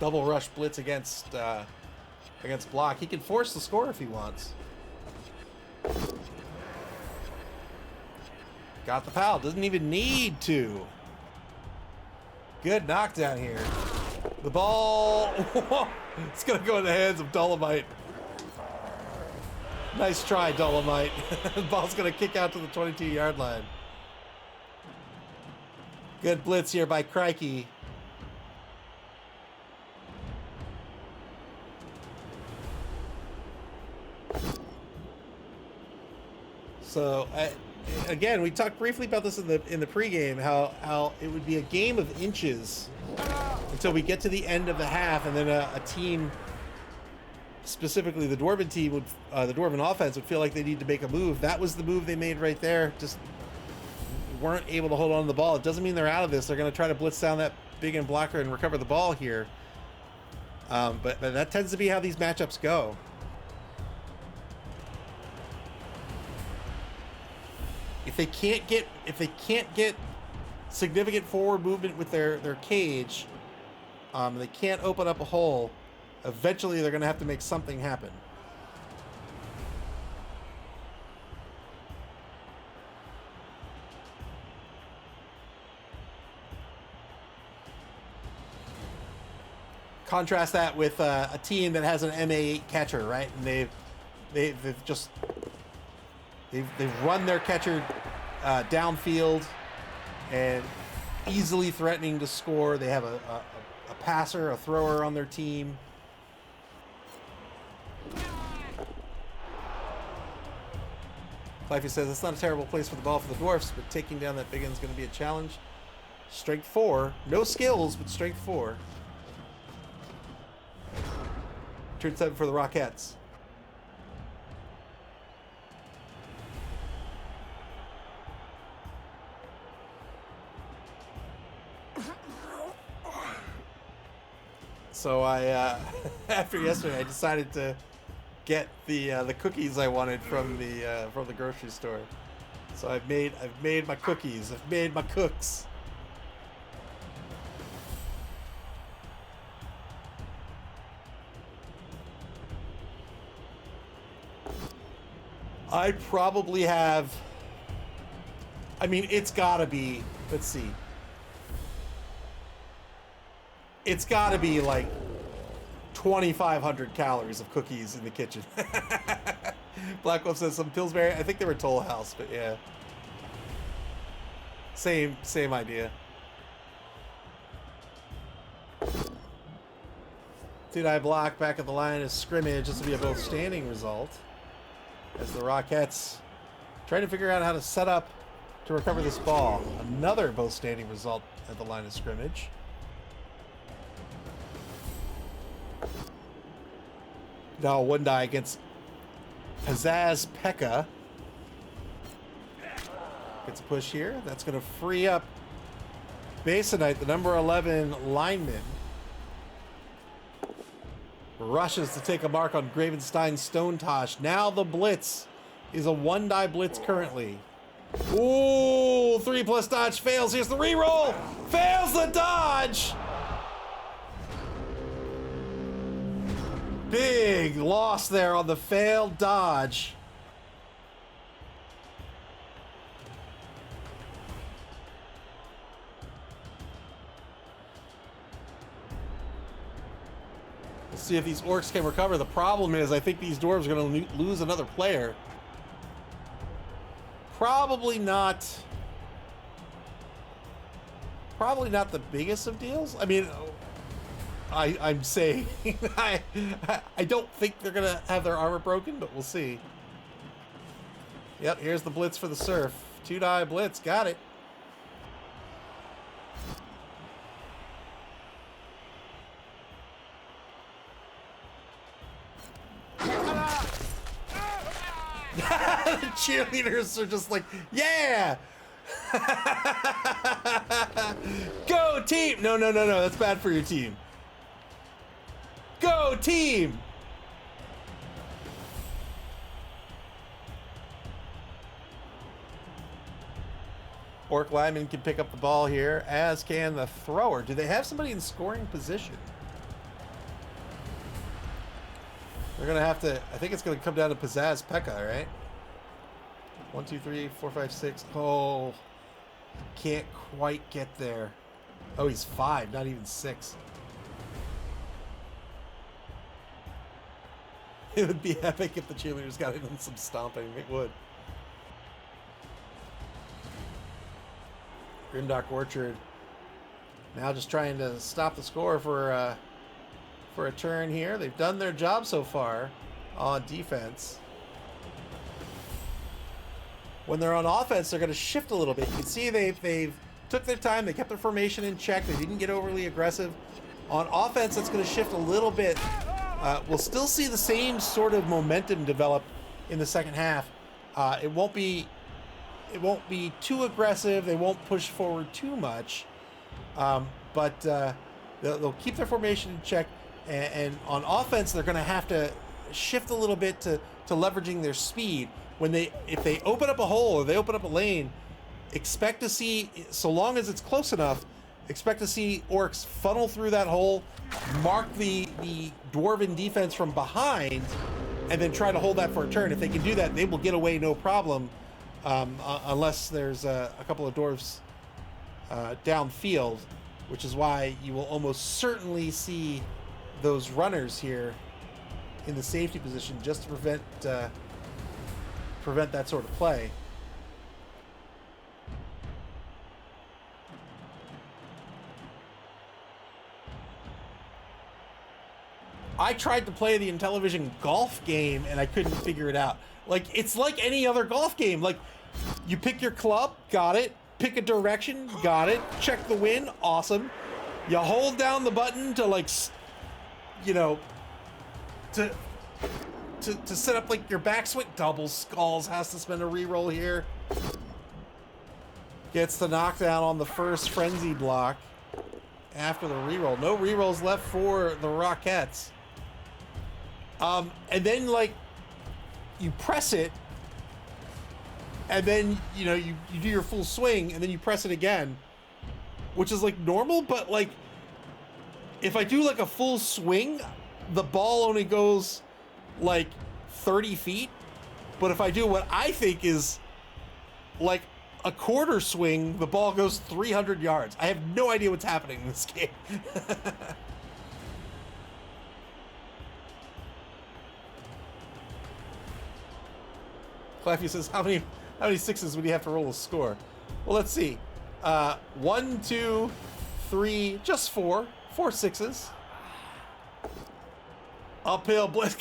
Double rush blitz against block. He can force the score if he wants. Got the foul. Doesn't even need to. Good knockdown here. The ball. It's going to go in the hands of Dolomite. Nice try, Dolomite. The ball's going to kick out to the 22-yard line. Good blitz here by Crikey. So, again, we talked briefly about this in the pregame, how it would be a game of inches until we get to the end of the half, and then a team specifically the Dwarven team would, the Dwarven offense would feel like they need to make a move. That was the move they made right there. Just weren't able to hold on to the ball. It doesn't mean they're out of this. They're going to try to blitz down that big end blocker and recover the ball here. But that tends to be how these matchups go. If they can't get significant forward movement with their cage, they can't open up a hole. Eventually, they're going to have to make something happen. Contrast that with a team that has an MA8 catcher, right? And they've run their catcher downfield and easily threatening to score. They have a passer, a thrower on their team. Clifey says it's not a terrible place for the ball for the Dwarfs, but taking down that big end is going to be a challenge. Strength 4, no skills, but strength 4. Turn 7 for the Rockettes. So I, after yesterday, I decided to get the cookies I wanted from the grocery store. So I've made my cookies. I've made my cooks. I probably have. I mean, it's gotta be. Let's see. It's gotta be like 2,500 calories of cookies in the kitchen. Black Wolf says some Pillsbury. I think they were Toll House, but yeah. Same idea. Two-die block back at the line of scrimmage. This will be a both standing result. As the Rockettes trying to figure out how to set up to recover this ball. Another both standing result at the line of scrimmage. Now one die against Pizzazz Pekka. Gets a push here. That's going to free up Masonite, the number 11 lineman. Rushes to take a mark on Gravenstein Stonetosh. Now the blitz is a one-die blitz currently. Ooh, 3+ dodge fails. Here's the reroll. Fails the dodge. Big loss there on the failed dodge. Let's see if these orcs can recover. The problem is I think these dwarves are going to lose another player. Probably not the biggest of deals. I mean, I'm saying I don't think they're going to have their armor broken, but we'll see. Yep, here's the blitz for the Surf. Two-die blitz. Got it. The cheerleaders are just like, yeah! Go team! No, that's bad for your team. Go team! Orc lineman can pick up the ball here, as can the thrower. Do they have somebody in scoring position? They're gonna have to, I think it's gonna come down to Pizzazz Pekka, right? 1, 2, 3, 4, 5, 6. Oh, can't quite get there. Oh, he's 5, not even 6. It would be epic if the cheerleaders got in some stomping. It would. Grimdark Orchard now just trying to stop the score for a turn here. They've done their job so far on defense. When they're on offense, they're going to shift a little bit. You can see they've took their time. They kept their formation in check. They didn't get overly aggressive. On offense, it's going to shift a little bit. we'll still see the same sort of momentum develop in the second half. It won't be too aggressive. They won't push forward too much, but they'll keep their formation in check. And on offense, they're going to have to shift a little bit to leveraging their speed. If they open up a hole or they open up a lane, expect to see, so long as it's close enough, expect to see orcs funnel through that hole, mark the dwarven defense from behind, and then try to hold that for a turn. If they can do that, they will get away no problem, unless there's a couple of dwarves downfield, which is why you will almost certainly see those runners here in the safety position just to prevent that sort of play. I tried to play the Intellivision golf game and I couldn't figure it out. Like, it's like any other golf game. Like, you pick your club, got it. Pick a direction, got it. Check the wind, awesome. You hold down the button to, like, you know, to set up like your backswing. Double skulls, has to spend a reroll here. Gets the knockdown on the first frenzy block after the reroll. No rerolls left for the Rockettes. And then, like, you press it, and then, you know, you do your full swing, and then you press it again, which is like normal, but like, if I do like a full swing, the ball only goes like 30 feet. But if I do what I think is like a quarter swing, the ball goes 300 yards. I have no idea what's happening in this game. Claffy says, how many sixes would you have to roll a score? Well, let's see. 1, 2, 3, just 4. 4 sixes. Uphill blitz.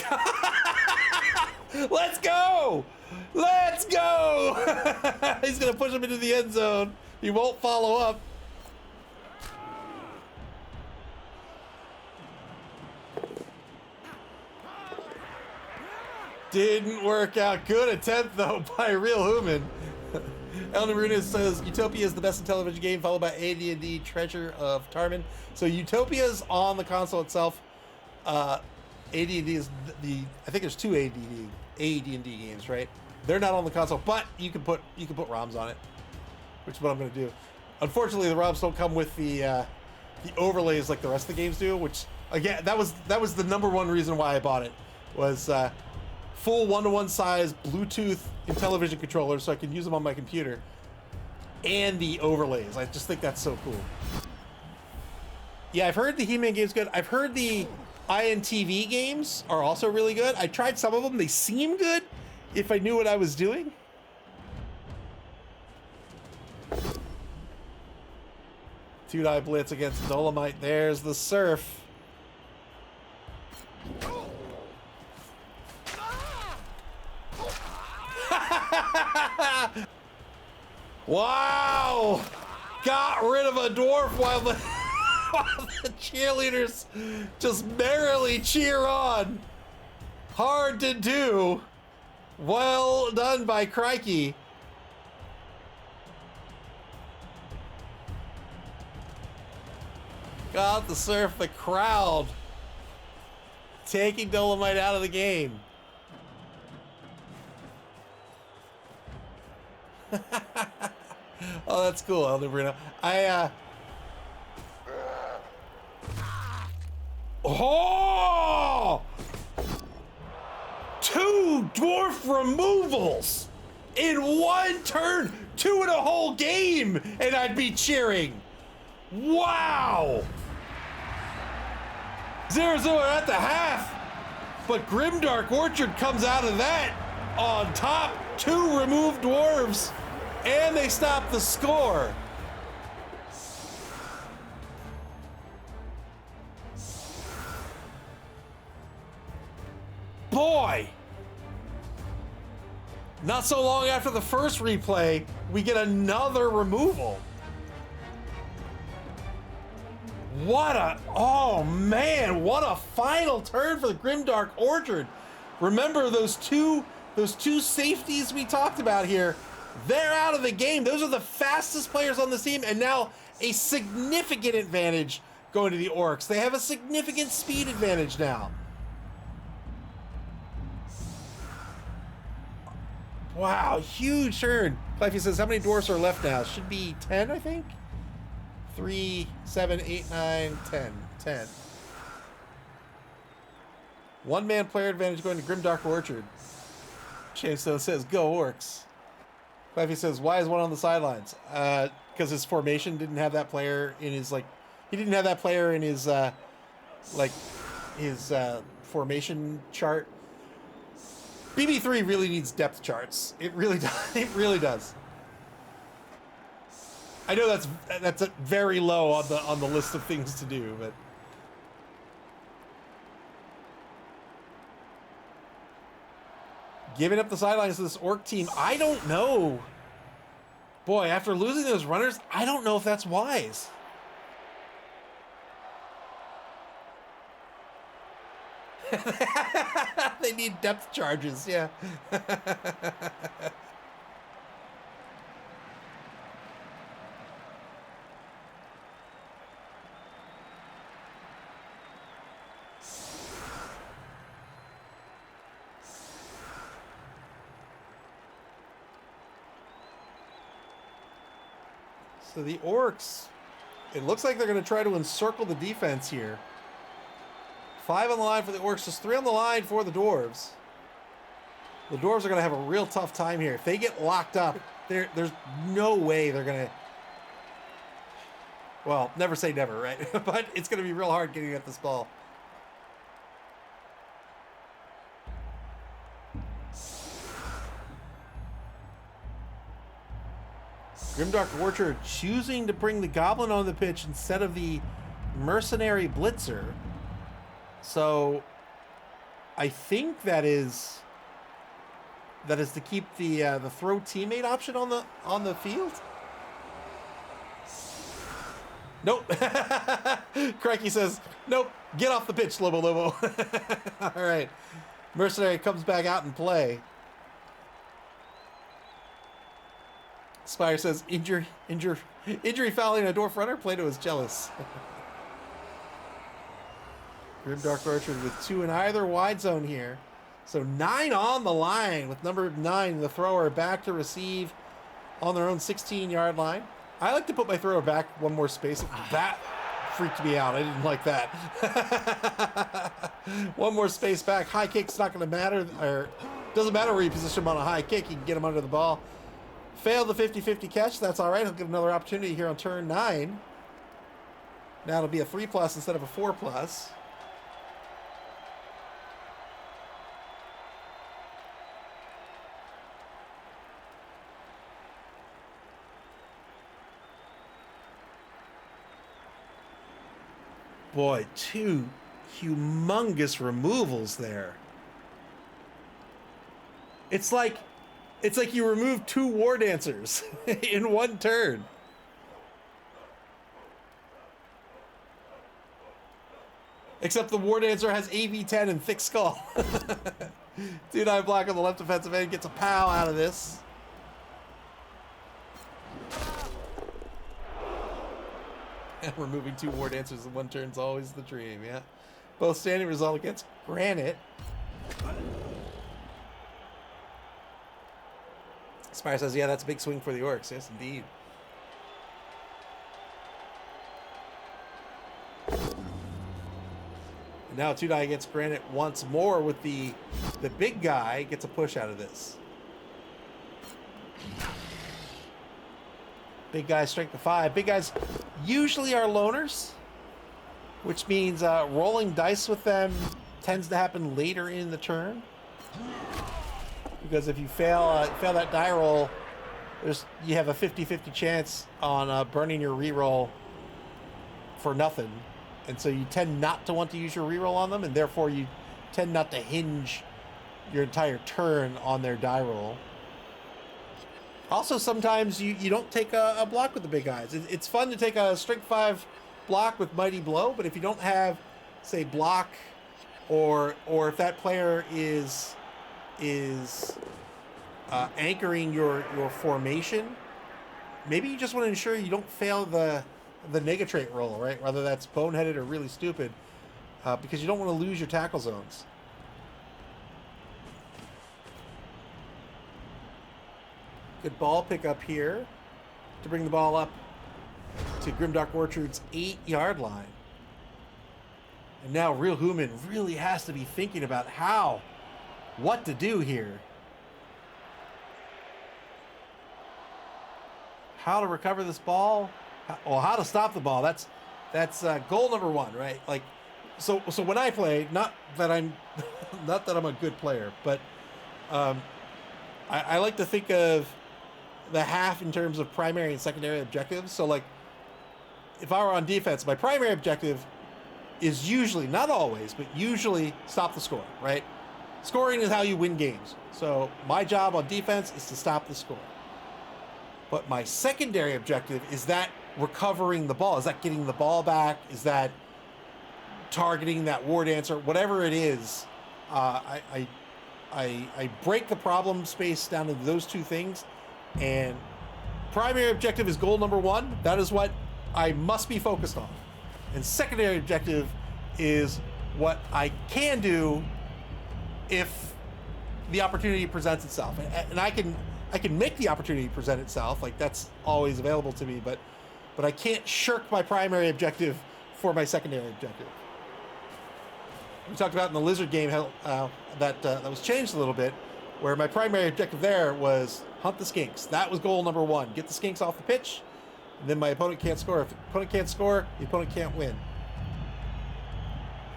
Let's go! Let's go! He's gonna push him into the end zone. He won't follow up. Didn't work out. Good attempt though by Real Human. Elton Maruna says Utopia is the best in television game, followed by AD&D Treasure of Tarman. So Utopia's on the console itself. AD&D is I think there's 2 AD&D games, right? They're not on the console, but you can put ROMs on it, which is what I'm going to do. Unfortunately, the ROMs don't come with the overlays like the rest of the games do. Which, again, that was the #1 reason why I bought it, was full 1-to-1 size Bluetooth Intellivision controllers, so I can use them on my computer, and the overlays. I just think that's so cool. Yeah, I've heard the He-Man game's good. I've heard the INTV games are also really good. I tried some of them. They seem good if I knew what I was doing. Two-die blitz against Dolomite. There's the surf. Wow! Got rid of a dwarf while the cheerleaders just merrily cheer on. Hard to do. Well done by Crikey. Got the surf, the crowd taking Dolomite out of the game. Oh, that's cool, Elder Bruno. Oh! 2 dwarf removals in 1 turn, 2 in a whole game, and I'd be cheering. Wow! 0-0 at the half, but Grimdark Orchard comes out of that on top. 2 removed dwarves, and they stop the score. Boy! Not so long after the first replay, we get another removal. Oh man, what a final turn for the Grimdark Orchard. Remember those two safeties we talked about here? They're out of the game. Those are the fastest players on the team, and now a significant advantage going to the Orcs. They have a significant speed advantage now. Wow, huge turn. Clifey says, how many dwarfs are left now? Should be 10, I think? 3, 7, 8, 9, 10. 10. One-man player advantage going to Grimdark Orchard. Chamestone says, go Orcs. Clifey says, why is one on the sidelines? Because his formation didn't have that player in his, like, he didn't have that player in his, formation chart. BB3 really needs depth charts. It really does. It really does. I know that's very low on the list of things to do, but giving up the sidelines to this Orc team, I don't know. Boy, after losing those runners, I don't know if that's wise. They need depth charges, yeah. So the Orcs, it looks like they're going to try to encircle the defense here. 5 on the line for the Orcs, just 3 on the line for the Dwarves. The Dwarves are going to have a real tough time here. If they get locked up, there's no way they're going to... Well, never say never, right? But it's going to be real hard getting at this ball. Grimdark Orchard choosing to bring the Goblin on the pitch instead of the Mercenary Blitzer. So I think that is to keep the throw teammate option on the field. Nope. Crikey says, nope, get off the pitch, Lobo Lobo. All right. Mercenary comes back out and play. Spire says, injury fouling a dwarf runner. Plato is jealous. Grimdark Orchard with 2 in either wide zone here. So 9 on the line with number 9, the thrower back to receive on their own 16-yard line. I like to put my thrower back one more space. That freaked me out. I didn't like that. One more space back. High kick's not going to matter. Or doesn't matter where you position him on a high kick. You can get him under the ball. Failed the 50-50 catch. That's all right. He'll get another opportunity here on turn 9. Now it'll be a 3+ instead of a 4+. Boy, 2 humongous removals there. It's like you removed 2 War Dancers in one turn. Except the War Dancer has AV10 and thick skull. 2-9 block on the left defensive end, gets a pow out of this. And removing 2 War Dancers in one turn is always the dream, yeah. Both standing result against Granite. Spire says, yeah, that's a big swing for the Orcs. Yes, indeed. And now 2-9 against Granite once more with the big guy gets a push out of this. Big guys strength of 5. Big guys usually are loners, which means rolling dice with them tends to happen later in the turn. Because if you fail that die roll, you have a 50-50 chance on burning your reroll for nothing. And so you tend not to want to use your reroll on them, and therefore you tend not to hinge your entire turn on their die roll. Also, sometimes you don't take a block with the big guys. It's fun to take a strength 5 block with Mighty Blow, but if you don't have, say, block, or if that player is anchoring your formation, maybe you just want to ensure you don't fail the Negatrait roll, right? Whether that's boneheaded or really stupid, because you don't want to lose your tackle zones. Good ball pick up here to bring the ball up to Grimdark Orchard's 8-yard line. And now Real Human really has to be thinking about what to do here. How to recover this ball, how to stop the ball. That's goal number one, right? Like, so when I play, not that I'm a good player, but I like to think of the half in terms of primary and secondary objectives. So like, if I were on defense, my primary objective is usually, not always, but usually stop the score, right? Scoring is how you win games. So my job on defense is to stop the score. But my secondary objective is that recovering the ball. Is that getting the ball back? Is that targeting that war dancer? Whatever it is, I break the problem space down into those two things. And primary objective is goal number one. That is what I must be focused on. And secondary objective is what I can do if the opportunity presents itself. And I can make the opportunity present itself. Like, that's always available to me, but I can't shirk my primary objective for my secondary objective. We talked about in the Lizard game how that was changed a little bit, where my primary objective there was hunt the skinks. That was goal number one. Get the skinks off the pitch, and then my opponent can't score. If the opponent can't score, the opponent can't win.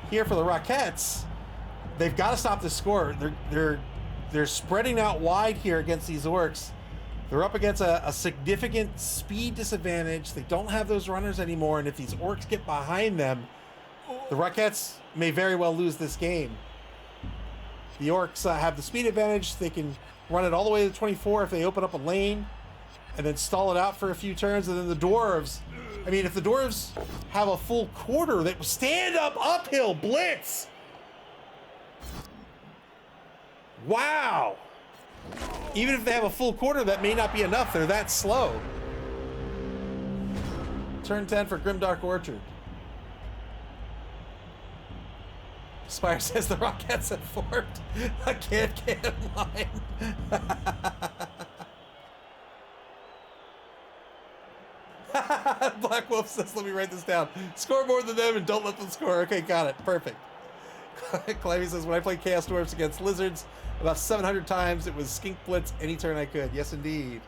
Here for the Rockettes, they've got to stop this score. They're spreading out wide here against these orcs. They're up against a significant speed disadvantage. They don't have those runners anymore, and if these orcs get behind them, the Rockettes may very well lose this game. The orcs have the speed advantage. They can run it all the way to 24 if they open up a lane and then stall it out for a few turns. And then the dwarves, I mean, if the dwarves have a full quarter, they stand up uphill blitz. Wow. Even if they have a full quarter, that may not be enough. They're that slow. Turn 10 for Grimdark Orchard. Spire says the Rockettes have formed a can line. Black Wolf says, let me write this down. Score more than them and don't let them score. Okay, got it. Perfect. Clavy says, when I played Chaos Dwarfs against Lizards about 700 times, it was skink blitz any turn I could. Yes, indeed.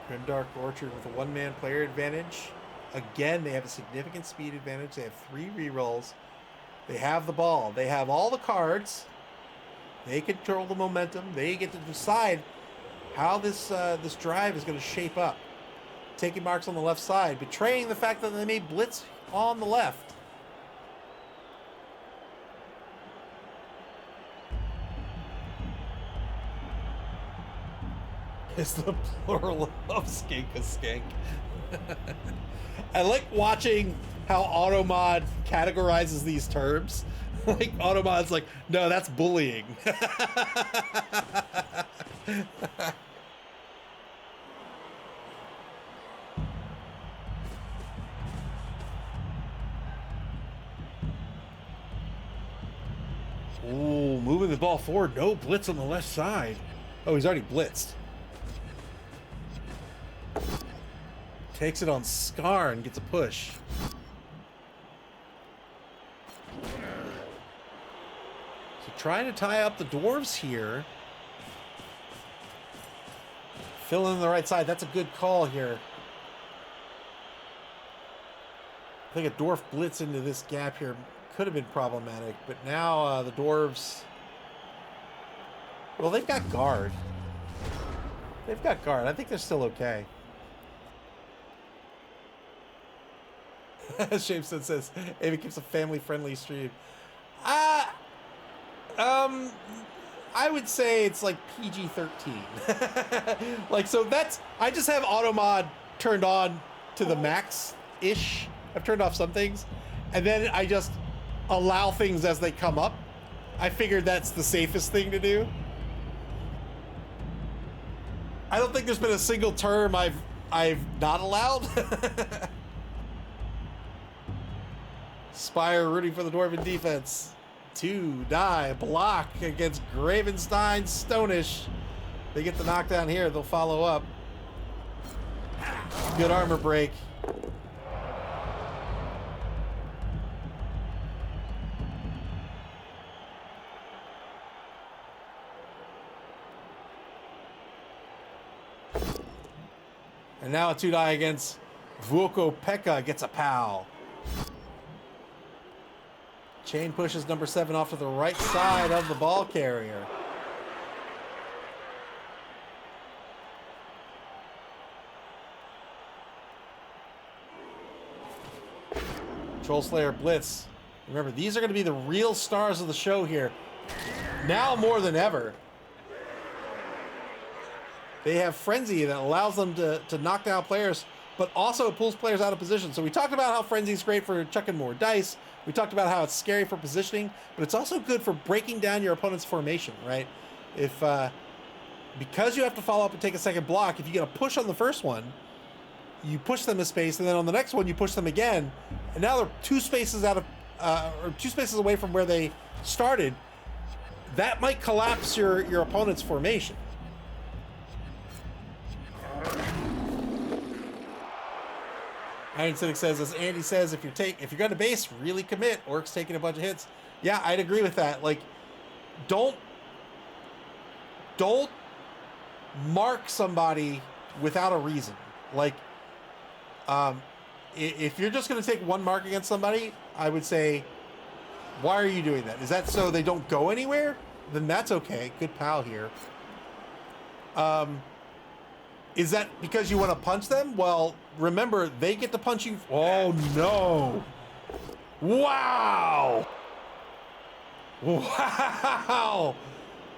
Grimdark Orchard with a one-man player advantage. Again, they have a significant speed advantage. They have 3 rerolls. They have the ball. They have all the cards. They control the momentum. They get to decide how this drive is going to shape up. Taking marks on the left side, betraying the fact that they may blitz on the left. Is the plural of skink a skank? I like watching how Automod categorizes these terms. Like, Automod's like, no, that's bullying. Ooh, moving the ball forward. No blitz on the left side. Oh, he's already blitzed. Takes it on Scar and gets a push. So trying to tie up the dwarves here. Fill in the right side. That's a good call here. I think a dwarf blitz into this gap here could have been problematic, but now the dwarves Well, they've got guard. They've got guard. I think they're still okay. Shameson says, Amy keeps a family-friendly stream. I would say it's like PG-13. Like, so that's... I just have auto mod turned on to the max-ish. I've turned off some things. And then I just allow things as they come up. I figured that's the safest thing to do. I don't think there's been a single term I've not allowed. Spire rooting for the Dwarven defense. 2 die block against Gravenstein Stonish. They get the knockdown here. They'll follow up. Good armor break. And now a 2 die against Vuoko Pekka gets a POW. Chain pushes number 7 off to the right side of the ball carrier. Troll Slayer Blitz. Remember, these are going to be the real stars of the show here. Now more than ever. They have Frenzy that allows them to knock down players, but also pulls players out of position. So we talked about how Frenzy is great for chucking more dice. We talked about how it's scary for positioning, but it's also good for breaking down your opponent's formation, right? If because you have to follow up and take a second block, if you get a push on the first one, you push them a space, and then on the next one you push them again, and now they're 2 spaces out of or 2 spaces away from where they started. That might collapse your opponent's formation. Iron Cynic says, as Andy says, if you're going to base, really commit. Orc's taking a bunch of hits. Yeah, I'd agree with that. Like, don't mark somebody without a reason. Like, if you're just going to take 1 mark against somebody, I would say, why are you doing that? Is that so they don't go anywhere? Then that's okay. Good pal here. Is that because you want to punch them? Well, remember, they get to punch you. Oh, no. Wow. Wow.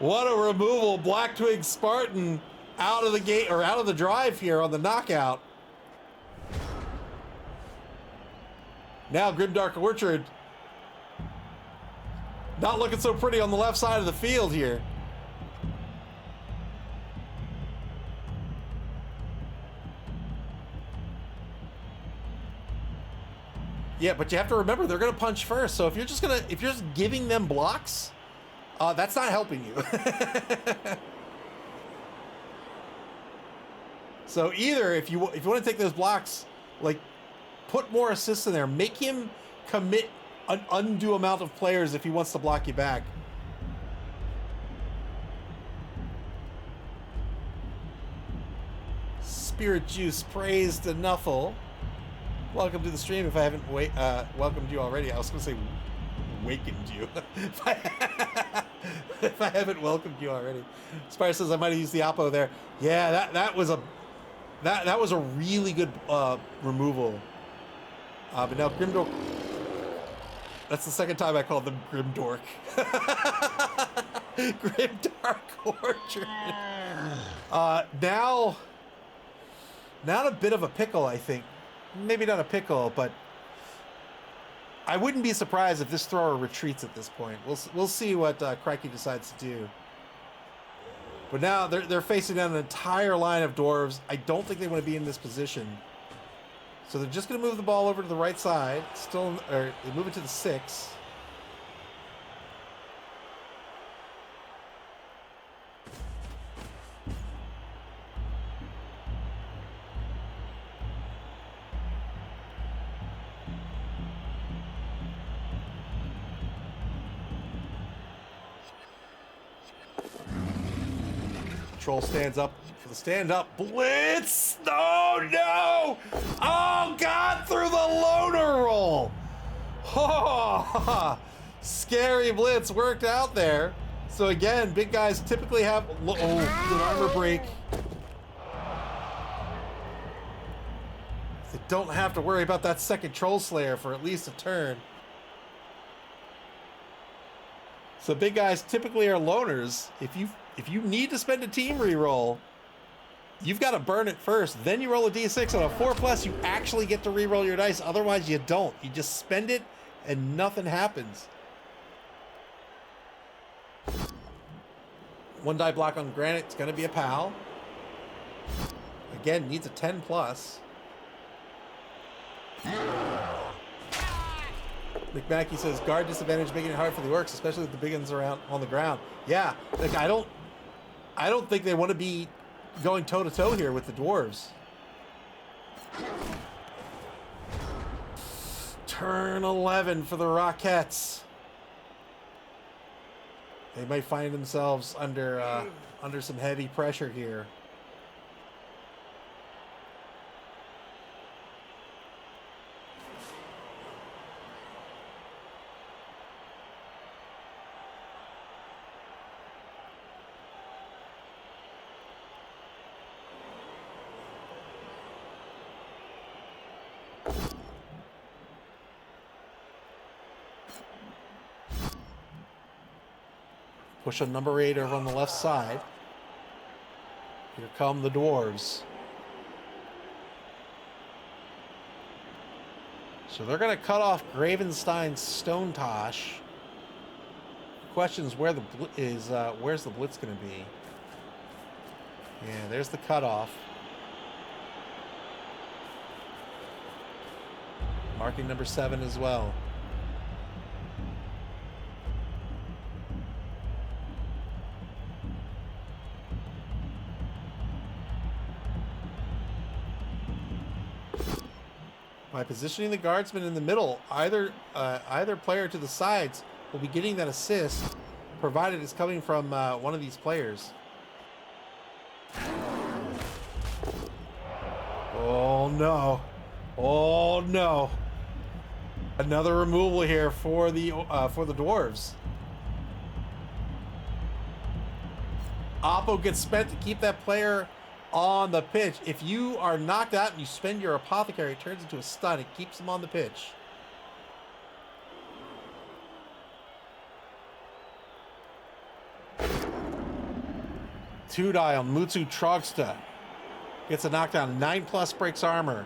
What a removal. Black Twig Spartan out of the gate, or out of the drive here on the knockout. Now Grimdark Orchard. Not looking so pretty on the left side of the field here. Yeah, but you have to remember they're going to punch first. So if you're just giving them blocks, that's not helping you. So either if you want to take those blocks, like, put more assists in there, make him commit an undue amount of players if he wants to block you back. Spirit Juice praised to Nuffle. Welcome to the stream. If I haven't welcomed you already, I was going to say wakened you. If I haven't welcomed you already. Spire says I might have used the Oppo there. Yeah, that was a really good removal. But now Grimdork. That's the second time I called them Grimdork. Grimdark Orchard. Now a bit of a pickle, I think. Maybe not a pickle, but I wouldn't be surprised if this thrower retreats at this point. We'll see what Crikey decides to do. But now they're facing down an entire line of dwarves. I don't think they want to be in this position. So they're just going to move the ball over to the right side. They move it to the 6. Troll stands up for the stand-up blitz. Oh, no! Oh, God, through the loner roll. Oh, scary blitz worked out there. So again, big guys typically have an armor break. They don't have to worry about that second Troll Slayer for at least a turn. So big guys typically are loners. If you need to spend a team reroll, you've got to burn it first. Then you roll a d6 on a 4+, you actually get to reroll your dice. Otherwise you don't. You just spend it and nothing happens. 1 die block on Granite. It's going to be a PAL. Again, needs a 10+. McMackey says guard disadvantage making it hard for the orcs, especially with the big ones around on the ground. Yeah, like I don't think they want to be going toe to toe here with the dwarves. Turn 11 for the Rockettes. They might find themselves under some heavy pressure here. Push on number 8 over on the left side. Here come the dwarves. So they're going to cut off Gravenstein's Stone Tosh. The question is where where's the blitz going to be? Yeah, there's the cutoff. Marking number 7 as well. By positioning the guardsmen in the middle, either player to the sides will be getting that assist, provided it's coming from one of these players. Oh no! Oh no! Another removal here for the dwarves. Oppo gets spent to keep that player on the pitch. If you are knocked out and you spend your apothecary, it turns into a stun. It keeps him on the pitch. Two die on Mutsu Trogsta. Gets a knockdown. 9+ breaks armor.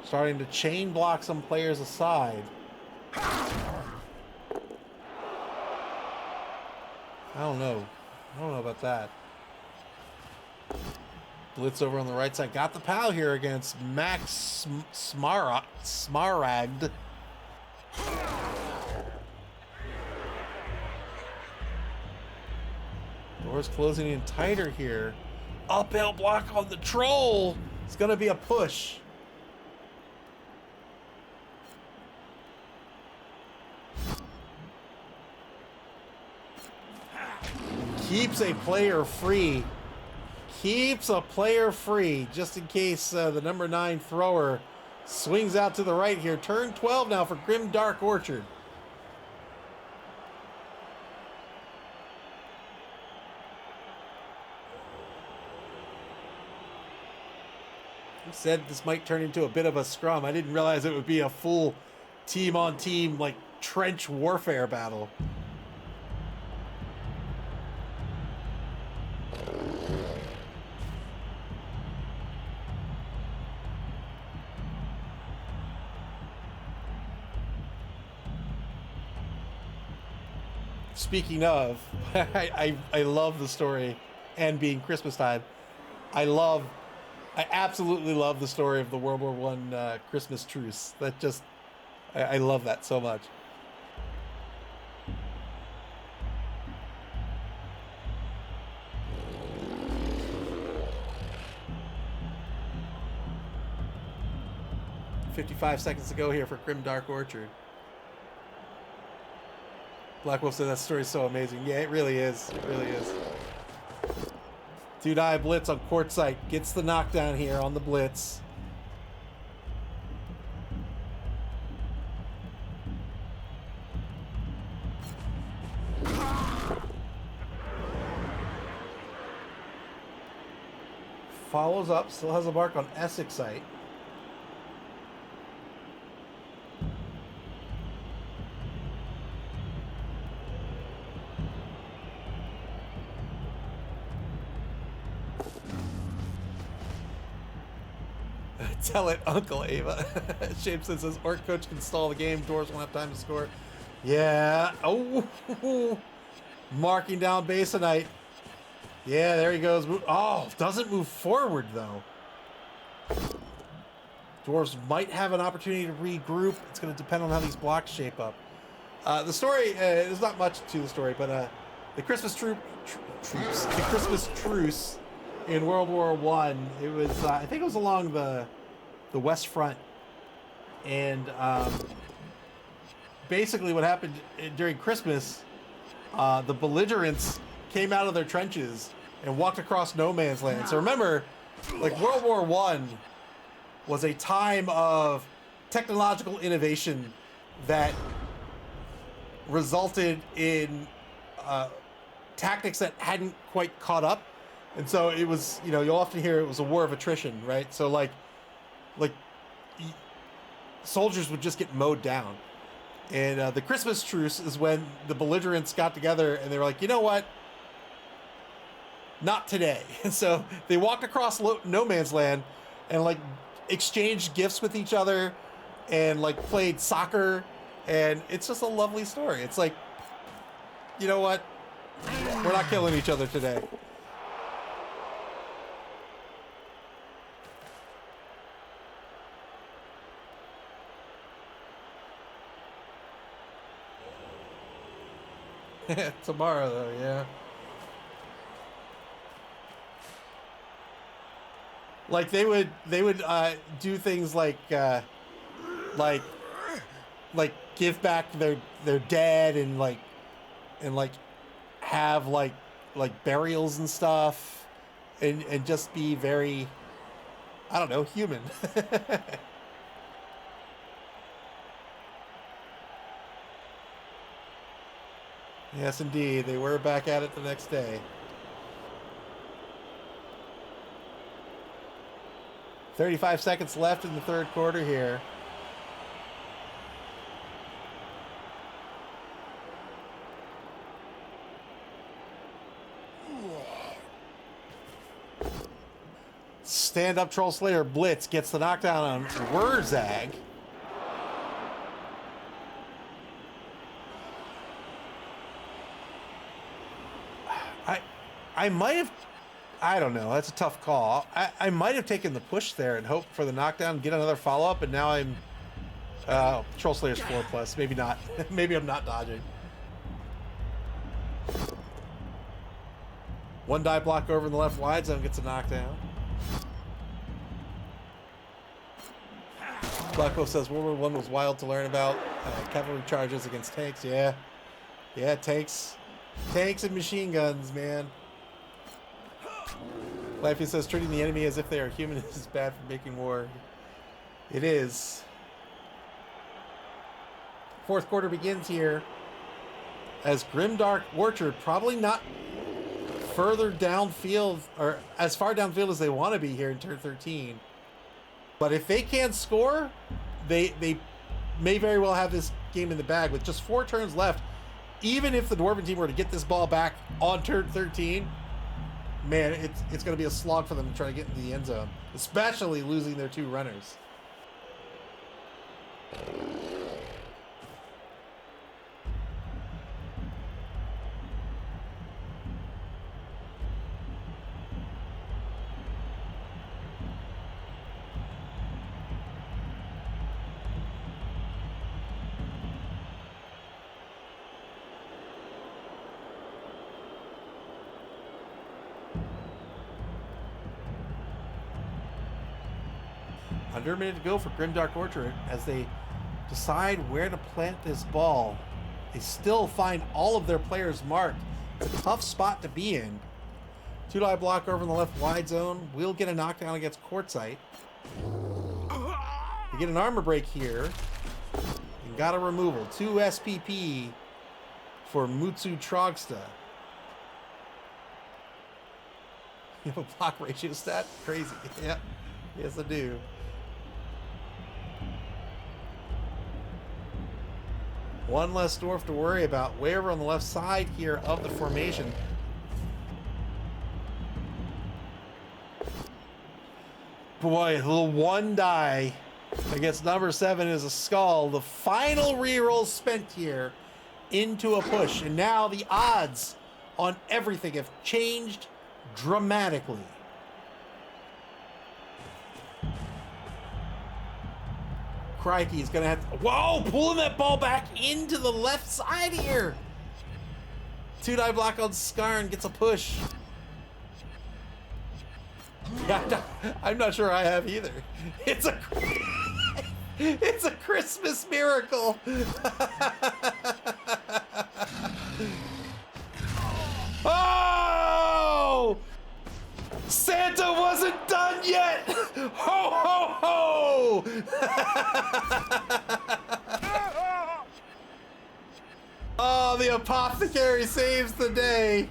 Starting to chain block some players aside. I don't know about that. Blitz over on the right side. Got the PAL here against Max Smaragd. Doors closing in tighter here. Uphill block on the troll. It's going to be a push. Keeps a player free. Keeps a player free just in case the number 9 thrower swings out to the right here. Turn 12 now for Grimdark Orchard. You said this might turn into a bit of a scrum. I didn't realize it would be a full team-on-team, like, trench warfare battle. Speaking of, I love the story, and being Christmas time, I absolutely love the story of the World War I Christmas truce. That just, I love that so much. "55 seconds to go here for Grimdark Orchard." Black Wolf said that story is so amazing. Yeah, it really is. It really is. Two die blitz on Quartzite. Gets the knockdown here on the blitz. follows up, still has a mark on Essex site. Tell it, Uncle Ava. Shapeson says, Orc coach can stall the game. Dwarves won't have time to score. Yeah. Oh, marking down Basonite. Yeah, there he goes. Oh, doesn't move forward, though. Dwarves might have an opportunity to regroup. It's going to depend on how these blocks shape up. The story, there's not much to the story, but the Christmas the Christmas truce in World War I, it was, I think it was along the West Front. And basically what happened during Christmas, the belligerents came out of their trenches and walked across no man's land. So remember, like, World War I was a time of technological innovation that resulted in tactics that hadn't quite caught up. And so it was, you know, you'll often hear it was a war of attrition, right? So like soldiers would just get mowed down. And the Christmas truce is when the belligerents got together and they were like, you know what? Not today. And so they walked across no man's land and like exchanged gifts with each other and like played soccer. And it's just a lovely story. It's like, you know what? We're not killing each other today. Tomorrow, though, yeah. Like they would do things like give back their dead and like have like burials and stuff and just be very, I don't know, human. Yes, indeed. They were back at it the next day. 35 seconds left in the third quarter here. Stand-up Troll Slayer Blitz gets the knockdown on Wurzag. I might have, I don't know, that's a tough call. I might have taken the push there and hoped for the knockdown, get another follow-up, and now I'm, Troll Slayer's 4+, maybe not. Maybe I'm not dodging. One die block over in the left wide zone gets a knockdown. Blackwolf says World War I was wild to learn about. Cavalry charges against tanks, yeah. Yeah, tanks and machine guns, man. Lifey says treating the enemy as if they are human is bad for making war. It is. Fourth quarter begins here as Grimdark Orchard, probably not further downfield or as far downfield as they want to be here in turn 13. But if they can't score, they may very well have this game in the bag with just 4 turns left. Even if the Dwarven team were to get this ball back on turn 13, man, it's going to be a slog for them to try to get into the end zone, especially losing their 2 runners. Under a minute to go for Grimdark Orchard as they decide where to plant this ball. They still find all of their players marked. It's a tough spot to be in. 2-die block over in the left wide zone. We'll get a knockdown against Quartzite. We get an armor break here. And got a removal. 2 SPP for Mutsu Trogsta. You have a block ratio stat? Crazy. Yeah. Yes, I do. One less dwarf to worry about. Way over on the left side here of the formation. Boy, the little one die against number 7 is a skull. The final reroll spent here into a push. And now the odds on everything have changed dramatically. Crikey, he's gonna have to, whoa, pulling that ball back into the left side here. 2-die block on Skarn, gets a push. Yeah, I'm not sure I have either. It's a Christmas miracle. Oh! Santa wasn't done yet! Ho, ho, ho! Oh, the apothecary saves the day.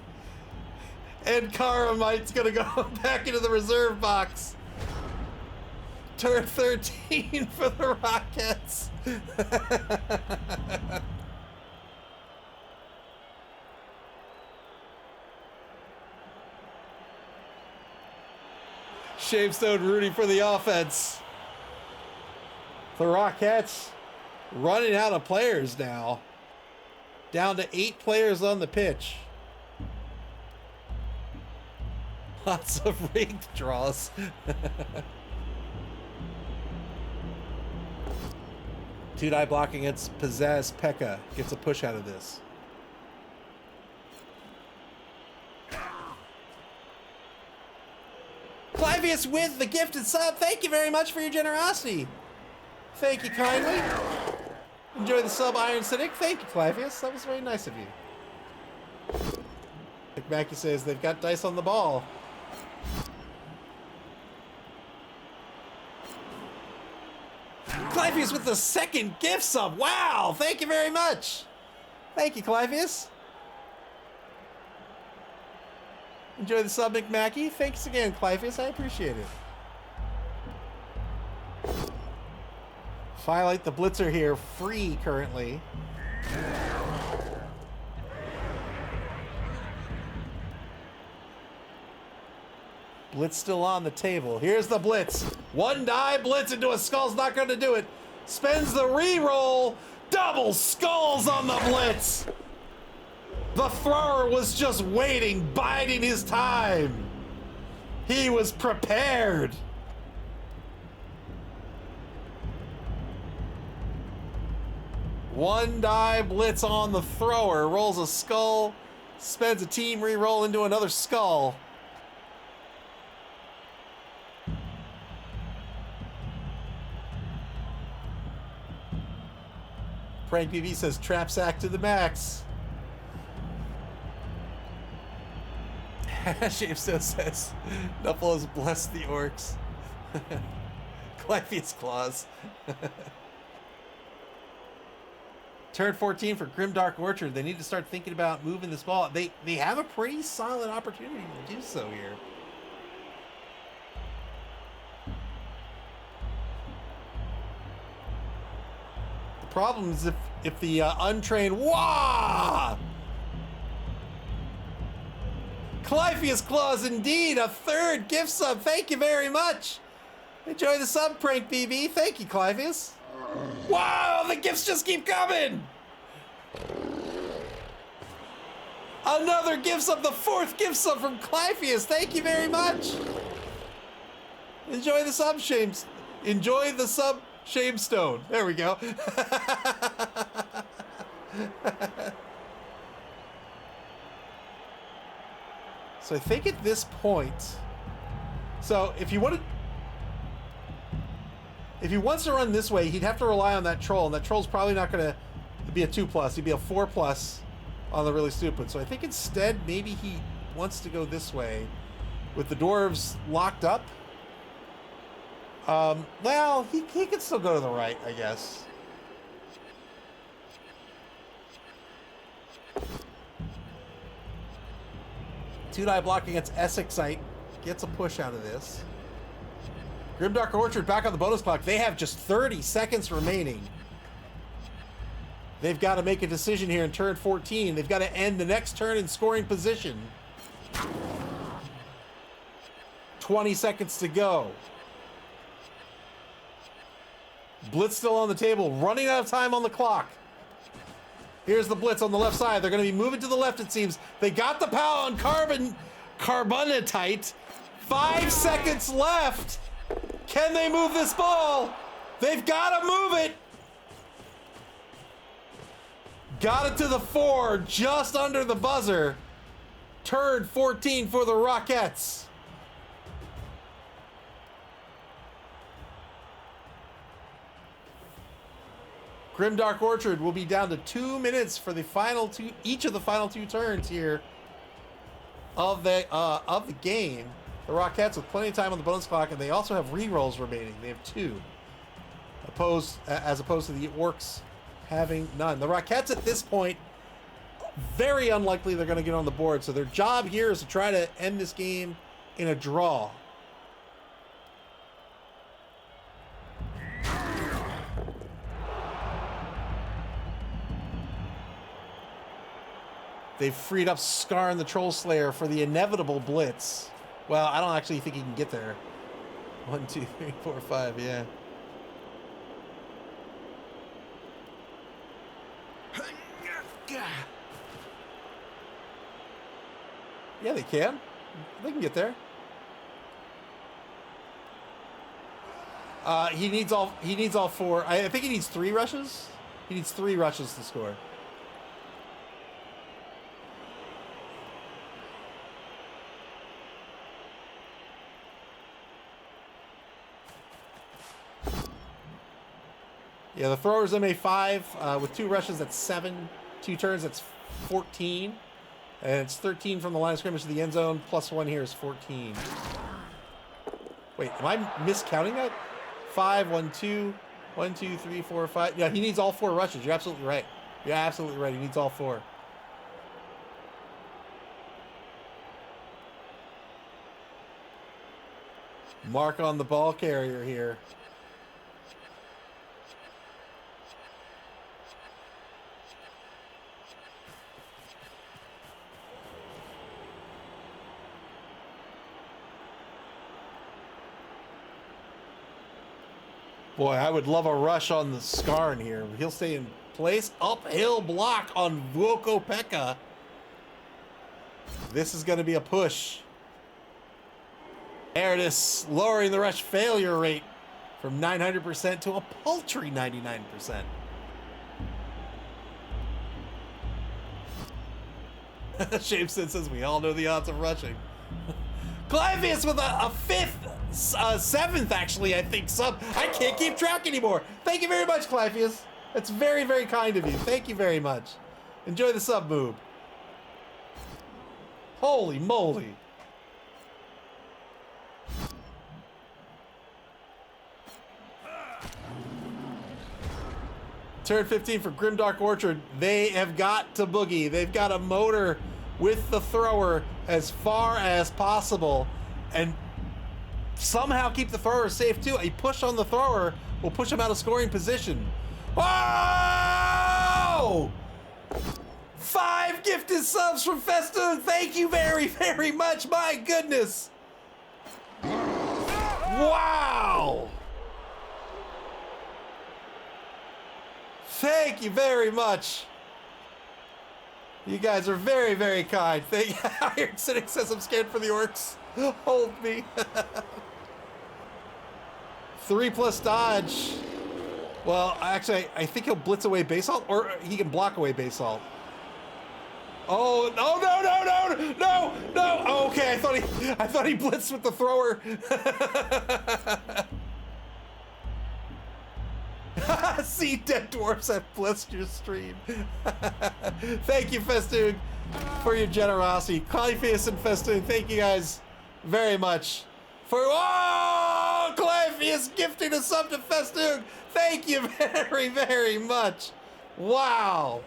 And Karamite's gonna go back into the reserve box. Turn 13 for the Rockets. Shavestone Rudy for the offense. The Rockettes running out of players now. Down to 8 players on the pitch. Lots of rigged draws. 2-die blocking against Pizzazz Pekka. Gets a push out of this. Clivius with the gifted sub. Thank you very much for your generosity. Thank you kindly. Enjoy the sub, Iron Cynic. Thank you, Clivius. That was very nice of you. McMackey says they've got dice on the ball. Clivius with the second gift sub. Wow. Thank you very much. Thank you, Clivius. Enjoy the sub, McMackey. Thanks again, Clivius. I appreciate it. Firelight the Blitzer here, free currently. Blitz still on the table. Here's the Blitz. 1-die Blitz into a skull's not going to do it. Spends the re-roll. Double skulls on the Blitz. The thrower was just waiting, biding his time. He was prepared. One-die Blitz on the thrower. Rolls a skull. Spends a team re-roll into another skull. Frank BB says trap sack to the max. Shavestone says Knuffle has blessed the orcs. Clivius claws. Turn 14 for Grimdark Orchard. They need to start thinking about moving this ball. They have a pretty solid opportunity to do so here. The problem is if the untrained wah! Clivius claws indeed, a third gift sub. Thank you very much. Enjoy the sub, Prank BB. Thank you, Clivius. Wow, the gifts just keep coming. Another gift sub, the 4th gift sub from Clivius. Thank you very much. Enjoy the sub, Shames. Enjoy the sub, Shamestone. There we go. So I think at this point, so if he wants to run this way, he'd have to rely on that troll, and that troll's probably not going to be a 2+. He'd be a 4+ on the really stupid. So I think instead maybe he wants to go this way with the dwarves locked up. Well, he could still go to the right, I guess. Two-die block against Essexite. gets a push out of this. Grimdark Orchard back on the bonus clock. They have just 30 seconds remaining. They've got to make a decision here in turn 14. They've got to end the next turn in scoring position. 20 seconds to go. Blitz still on the table, running out of time on the clock. Here's the blitz on the left side. They're going to be moving to the left, it seems. They got the power on carbonatite. 5 seconds left. Can they move this ball? They've got to move it. Got it to the 4, just under the buzzer. Turn 14 for the Rockettes. Grimdark Orchard will be down to 2 minutes for the final two, each of the final 2 turns here of the game. The Rockettes with plenty of time on the bonus clock, and they also have re-rolls remaining. They have 2, as opposed to the Orcs having none. The Rockettes at this point, very unlikely they're going to get on the board. So their job here is to try to end this game in a draw. They've freed up Scar and the Troll Slayer for the inevitable blitz. Well, I don't actually think he can get there. 1, 2, 3, 4, 5, yeah. Yeah, they can. They can get there. He needs all 4. I think he needs 3 rushes. He needs 3 rushes to score. Yeah, the thrower's MA5 with 2 rushes, that's 7. 2 turns, that's 14. And it's 13 from the line of scrimmage to the end zone. Plus 1 here is 14. Wait, am I miscounting that? 5, 1, 2, 1, 2, 3, 4, 5. Yeah, he needs all 4 rushes. You're absolutely right. You're absolutely right. He needs all 4. Mark on the ball carrier here. Boy, I would love a rush on the Skarn here. He'll stay in place. Uphill block on Vuokopeka. This is going to be a push. There it is, lowering the rush failure rate from 900% to a paltry 99%. Shameson says we all know the odds of rushing. Clivius with a 5th, 7th actually, I think, sub. I can't keep track anymore. Thank you very much, Clivius. That's very, very kind of you. Thank you very much. Enjoy the sub move. Holy moly. Turn 15 for Grimdark Orchard. They have got to boogie. They've got a motor with the thrower as far as possible and somehow keep the thrower safe too. A push on the thrower will push him out of scoring position. Oh! 5 gifted subs from Festoon. Thank you very, very much. My goodness. Wow. Thank you very much. You guys are very, very kind. Thank you. Iron Cynic says I'm scared for the Orcs. Hold me. 3+ dodge. Well, actually, I think he'll blitz away Basalt, or he can block away Basalt. Oh, no, no, no, no, no, no. Oh, okay, I thought he blitzed with the thrower. See, dead dwarfs have blessed your stream. Thank you, Festoon, for your generosity. Clypheus and Festoon, thank you guys very much for. Oh, Clypheus gifting a sub to Festoon. Thank you very, very much. Wow.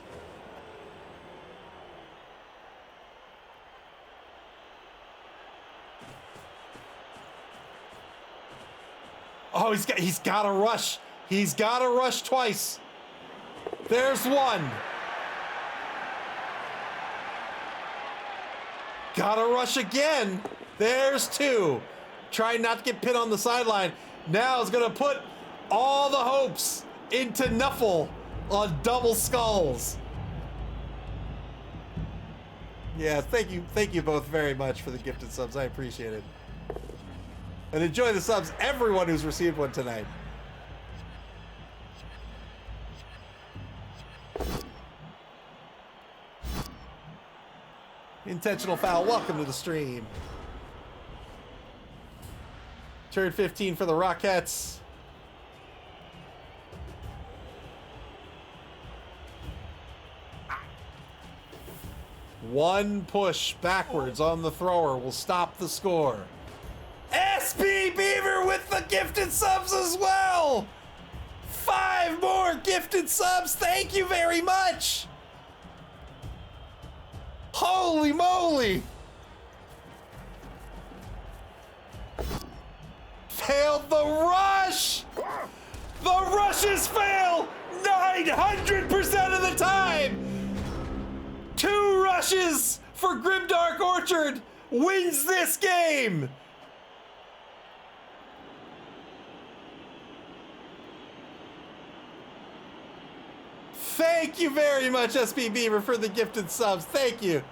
Oh, he's got to rush. He's got to rush twice. There's one. Got to rush again. There's two. Trying not to get pinned on the sideline. Now is going to put all the hopes into Nuffle on double skulls. Yeah, thank you both very much for the gifted subs. I appreciate it. And enjoy the subs, everyone who's received one tonight. Intentional foul, welcome to the stream. Turn 15 for the Rockettes. One push backwards on the thrower will stop the score. SP Beaver with the gifted subs as well. 5 more gifted subs. Thank you very much. Holy moly. Failed the rush. The rushes fail 900% of the time. 2 rushes for Grimdark Orchard wins this game. Thank you very much, SP Beaver, for the gifted subs. Thank you.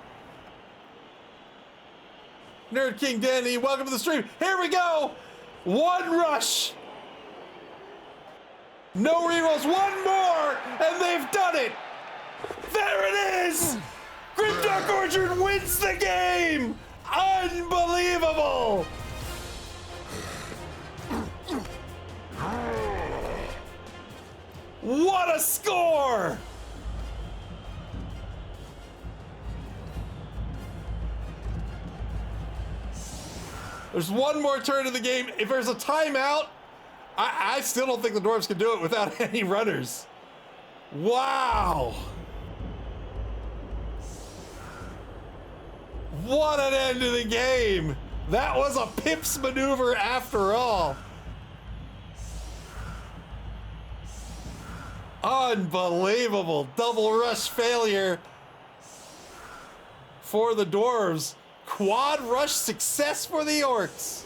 Nerd King Danny, welcome to the stream. Here we go. 1 rush. No rerolls. 1 more, and they've done it. There it is. Grimdark Orchard wins the game. Unbelievable. What a score! There's 1 more turn of the game. If there's a timeout, I still don't think the Dwarves can do it without any runners. Wow! What an end to the game! That was a Pips maneuver after all. Unbelievable double rush failure for the Dwarves. Quad rush success for the Orcs.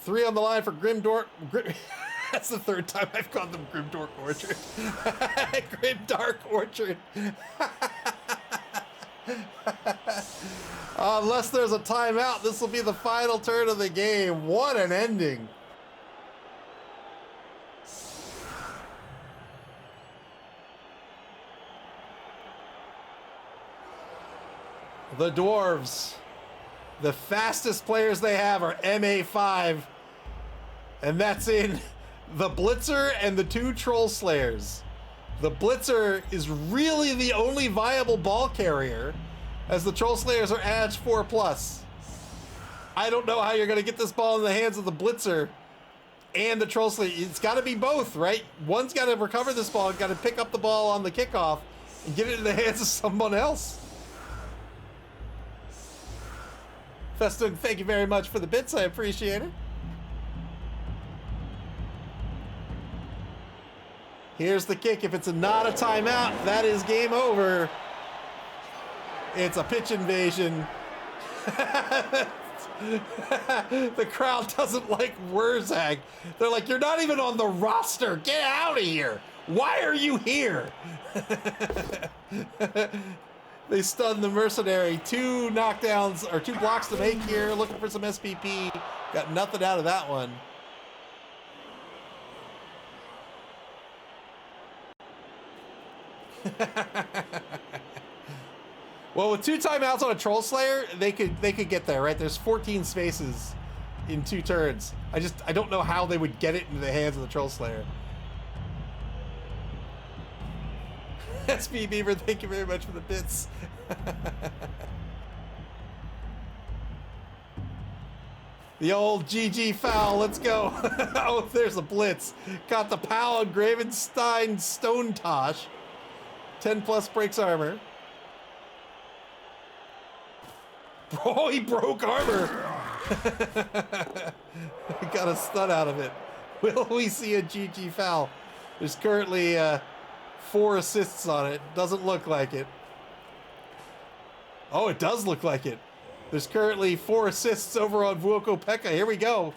Three on the line for Grimdark. That's the 3rd time I've called them Grimdark Orchard. Grimdark Orchard. Unless there's a timeout, this will be the final turn of the game. What an ending. The Dwarves, the fastest players they have are MA5, and that's in the Blitzer and the 2 Troll Slayers. The Blitzer is really the only viable ball carrier, as the Troll Slayers are Edge 4+. I don't know how you're going to get this ball in the hands of the Blitzer and the Troll Slayer. It's got to be both, right? One's got to recover this ball, got to pick up the ball on the kickoff and get it in the hands of someone else. Festoon, thank you very much for the bits. I appreciate it. Here's the kick. If it's not a timeout, that is game over. It's a pitch invasion. The crowd doesn't like Wurzag. They're like, you're not even on the roster. Get out of here. Why are you here? They stun the mercenary. 2 knockdowns, or 2 blocks to make here. Looking for some SPP. Got nothing out of that one. Well, with 2 timeouts on a Troll Slayer, they could get there, right? There's 14 spaces in 2 turns. I don't know how they would get it into the hands of the Troll Slayer. SP Beaver, thank you very much for the bits. The old GG foul, let's go. Oh, there's a blitz. Got the POW on Gravenstein Stone Tosh. 10+ breaks armor. Oh, he broke armor. Got a stun out of it. Will we see a GG foul? There's currently 4 assists on it. Doesn't look like it. Oh, it does look like it. There's currently 4 assists over on Vuoko Pekka. Here we go.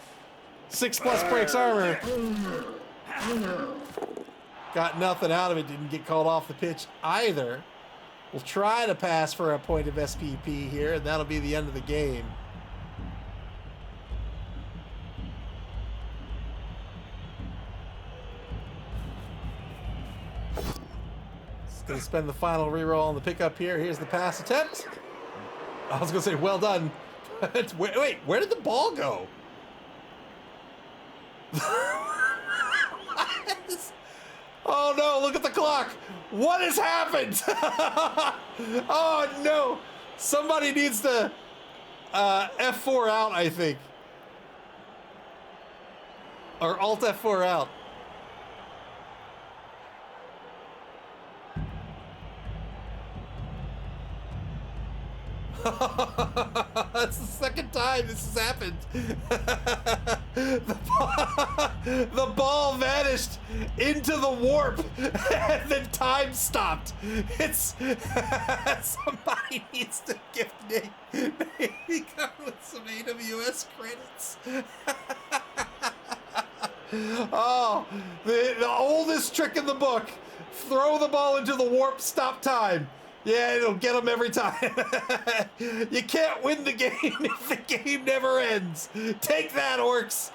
6+ breaks armor. Got nothing out of it. Didn't get called off the pitch either. We'll try to pass for a point of SPP here, and that'll be the end of the game. Just gonna spend the final reroll on the pickup here. Here's the pass attempt. I was gonna say, well done. Wait, where did the ball go? Oh no, look at the clock. What has happened? Oh no. Somebody needs to F4 out, I think. Or Alt F4 out. That's the second time this has happened. The ball vanished into the warp and then time stopped. It's somebody needs to gift maybe come with some AWS credits. Oh, the oldest trick in the book. Throw the ball into the warp, stop time. Yeah, it'll get them every time. You can't win the game if the game never ends. Take that, orcs.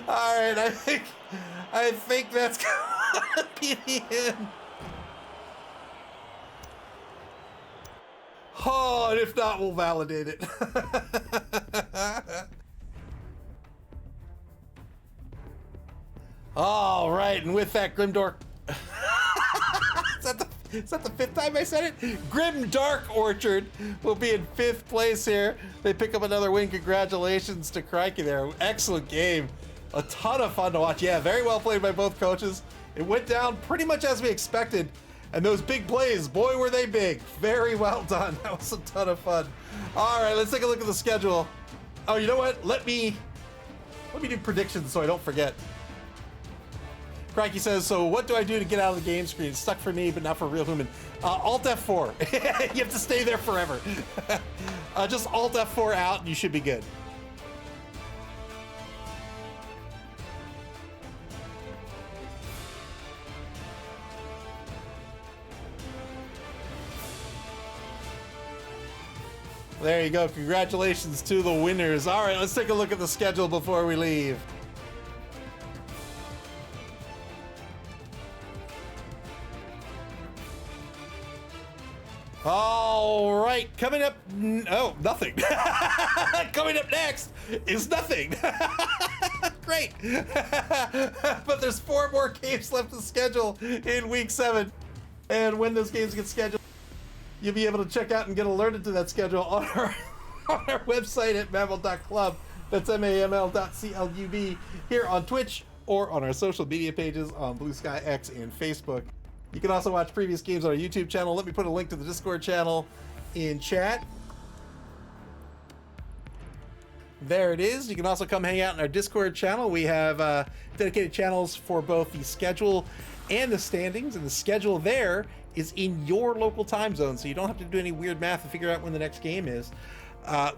All right, I think that's gonna be the end. Oh, and if not, we'll validate it. All right, and with that, Grimdark. Is that the 5th time I said it? Grimdark Orchard will be in 5th place here. They pick up another win. Congratulations to Crikey there. Excellent game. A ton of fun to watch. Yeah, very well played by both coaches. It went down pretty much as we expected. And those big plays, boy, were they big. Very well done. That was a ton of fun. All right, let's take a look at the schedule. Oh, you know what? Let me do predictions so I don't forget. Crikey says, so what do I do to get out of the game screen? It's stuck for me, but not for real human. Alt F4. You have to stay there forever. Just Alt F4 out and you should be good. There you go. Congratulations to the winners. All right, let's take a look at the schedule before we leave. All right, coming up, oh, nothing. Coming up next is nothing. Great. But there's 4 more games left to schedule in week 7. And when those games get scheduled, you'll be able to check out and get alerted to that schedule on our website at maml.club. That's maml.club here on Twitch or on our social media pages on Blue Sky X and Facebook. You can also watch previous games on our YouTube channel. Let me put a link to the Discord channel in chat. There it is. You can also come hang out in our Discord channel. We have dedicated channels for both the schedule and the standings, and the schedule there is in your local time zone, so you don't have to do any weird math to figure out when the next game is. I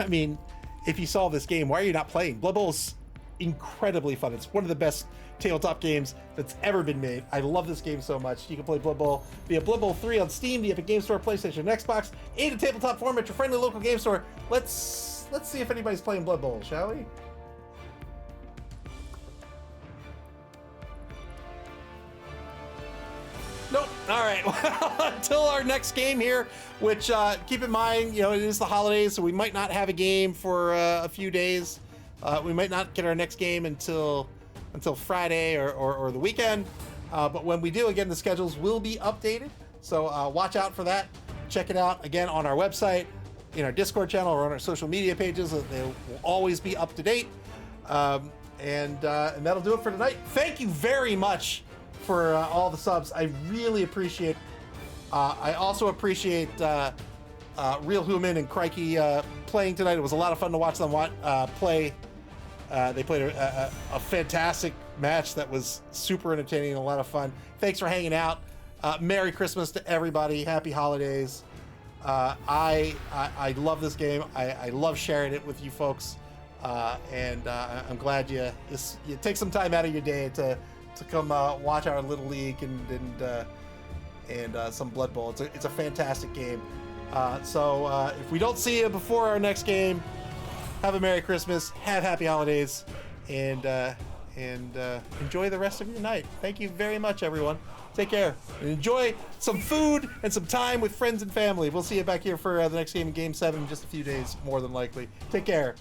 mean, if you saw this game, why are you not playing? Blood Bowl is incredibly fun. It's one of the best tabletop games that's ever been made. I love this game so much. You can play Blood Bowl via Blood Bowl 3 on Steam, the Epic Game Store, PlayStation, and Xbox, and a tabletop form at your friendly local game store. Let's see if anybody's playing Blood Bowl, shall we? Nope. All right. Well, until our next game here, which keep in mind, it is the holidays, so we might not have a game for a few days. We might not get our next game until Friday or the weekend. But when we do, again, the schedules will be updated. So watch out for that. Check it out again on our website, in our Discord channel, or on our social media pages. They will always be up to date. And that'll do it for tonight. Thank you very much for all the subs. I really appreciate it. I also appreciate Real Human and Crikey playing tonight. It was a lot of fun to watch them play. They played a fantastic match that was super entertaining and a lot of fun. Thanks for hanging out. Merry Christmas to everybody. Happy holidays. I love this game. I love sharing it with you folks. And I'm glad you take some time out of your day to come watch our Little League and some Blood Bowl. It's a fantastic game. So if we don't see you before our next game, have a Merry Christmas, have Happy Holidays, and enjoy the rest of your night. Thank you very much, everyone. Take care and enjoy some food and some time with friends and family. We'll see you back here for the next game, Game 7, in just a few days, more than likely. Take care.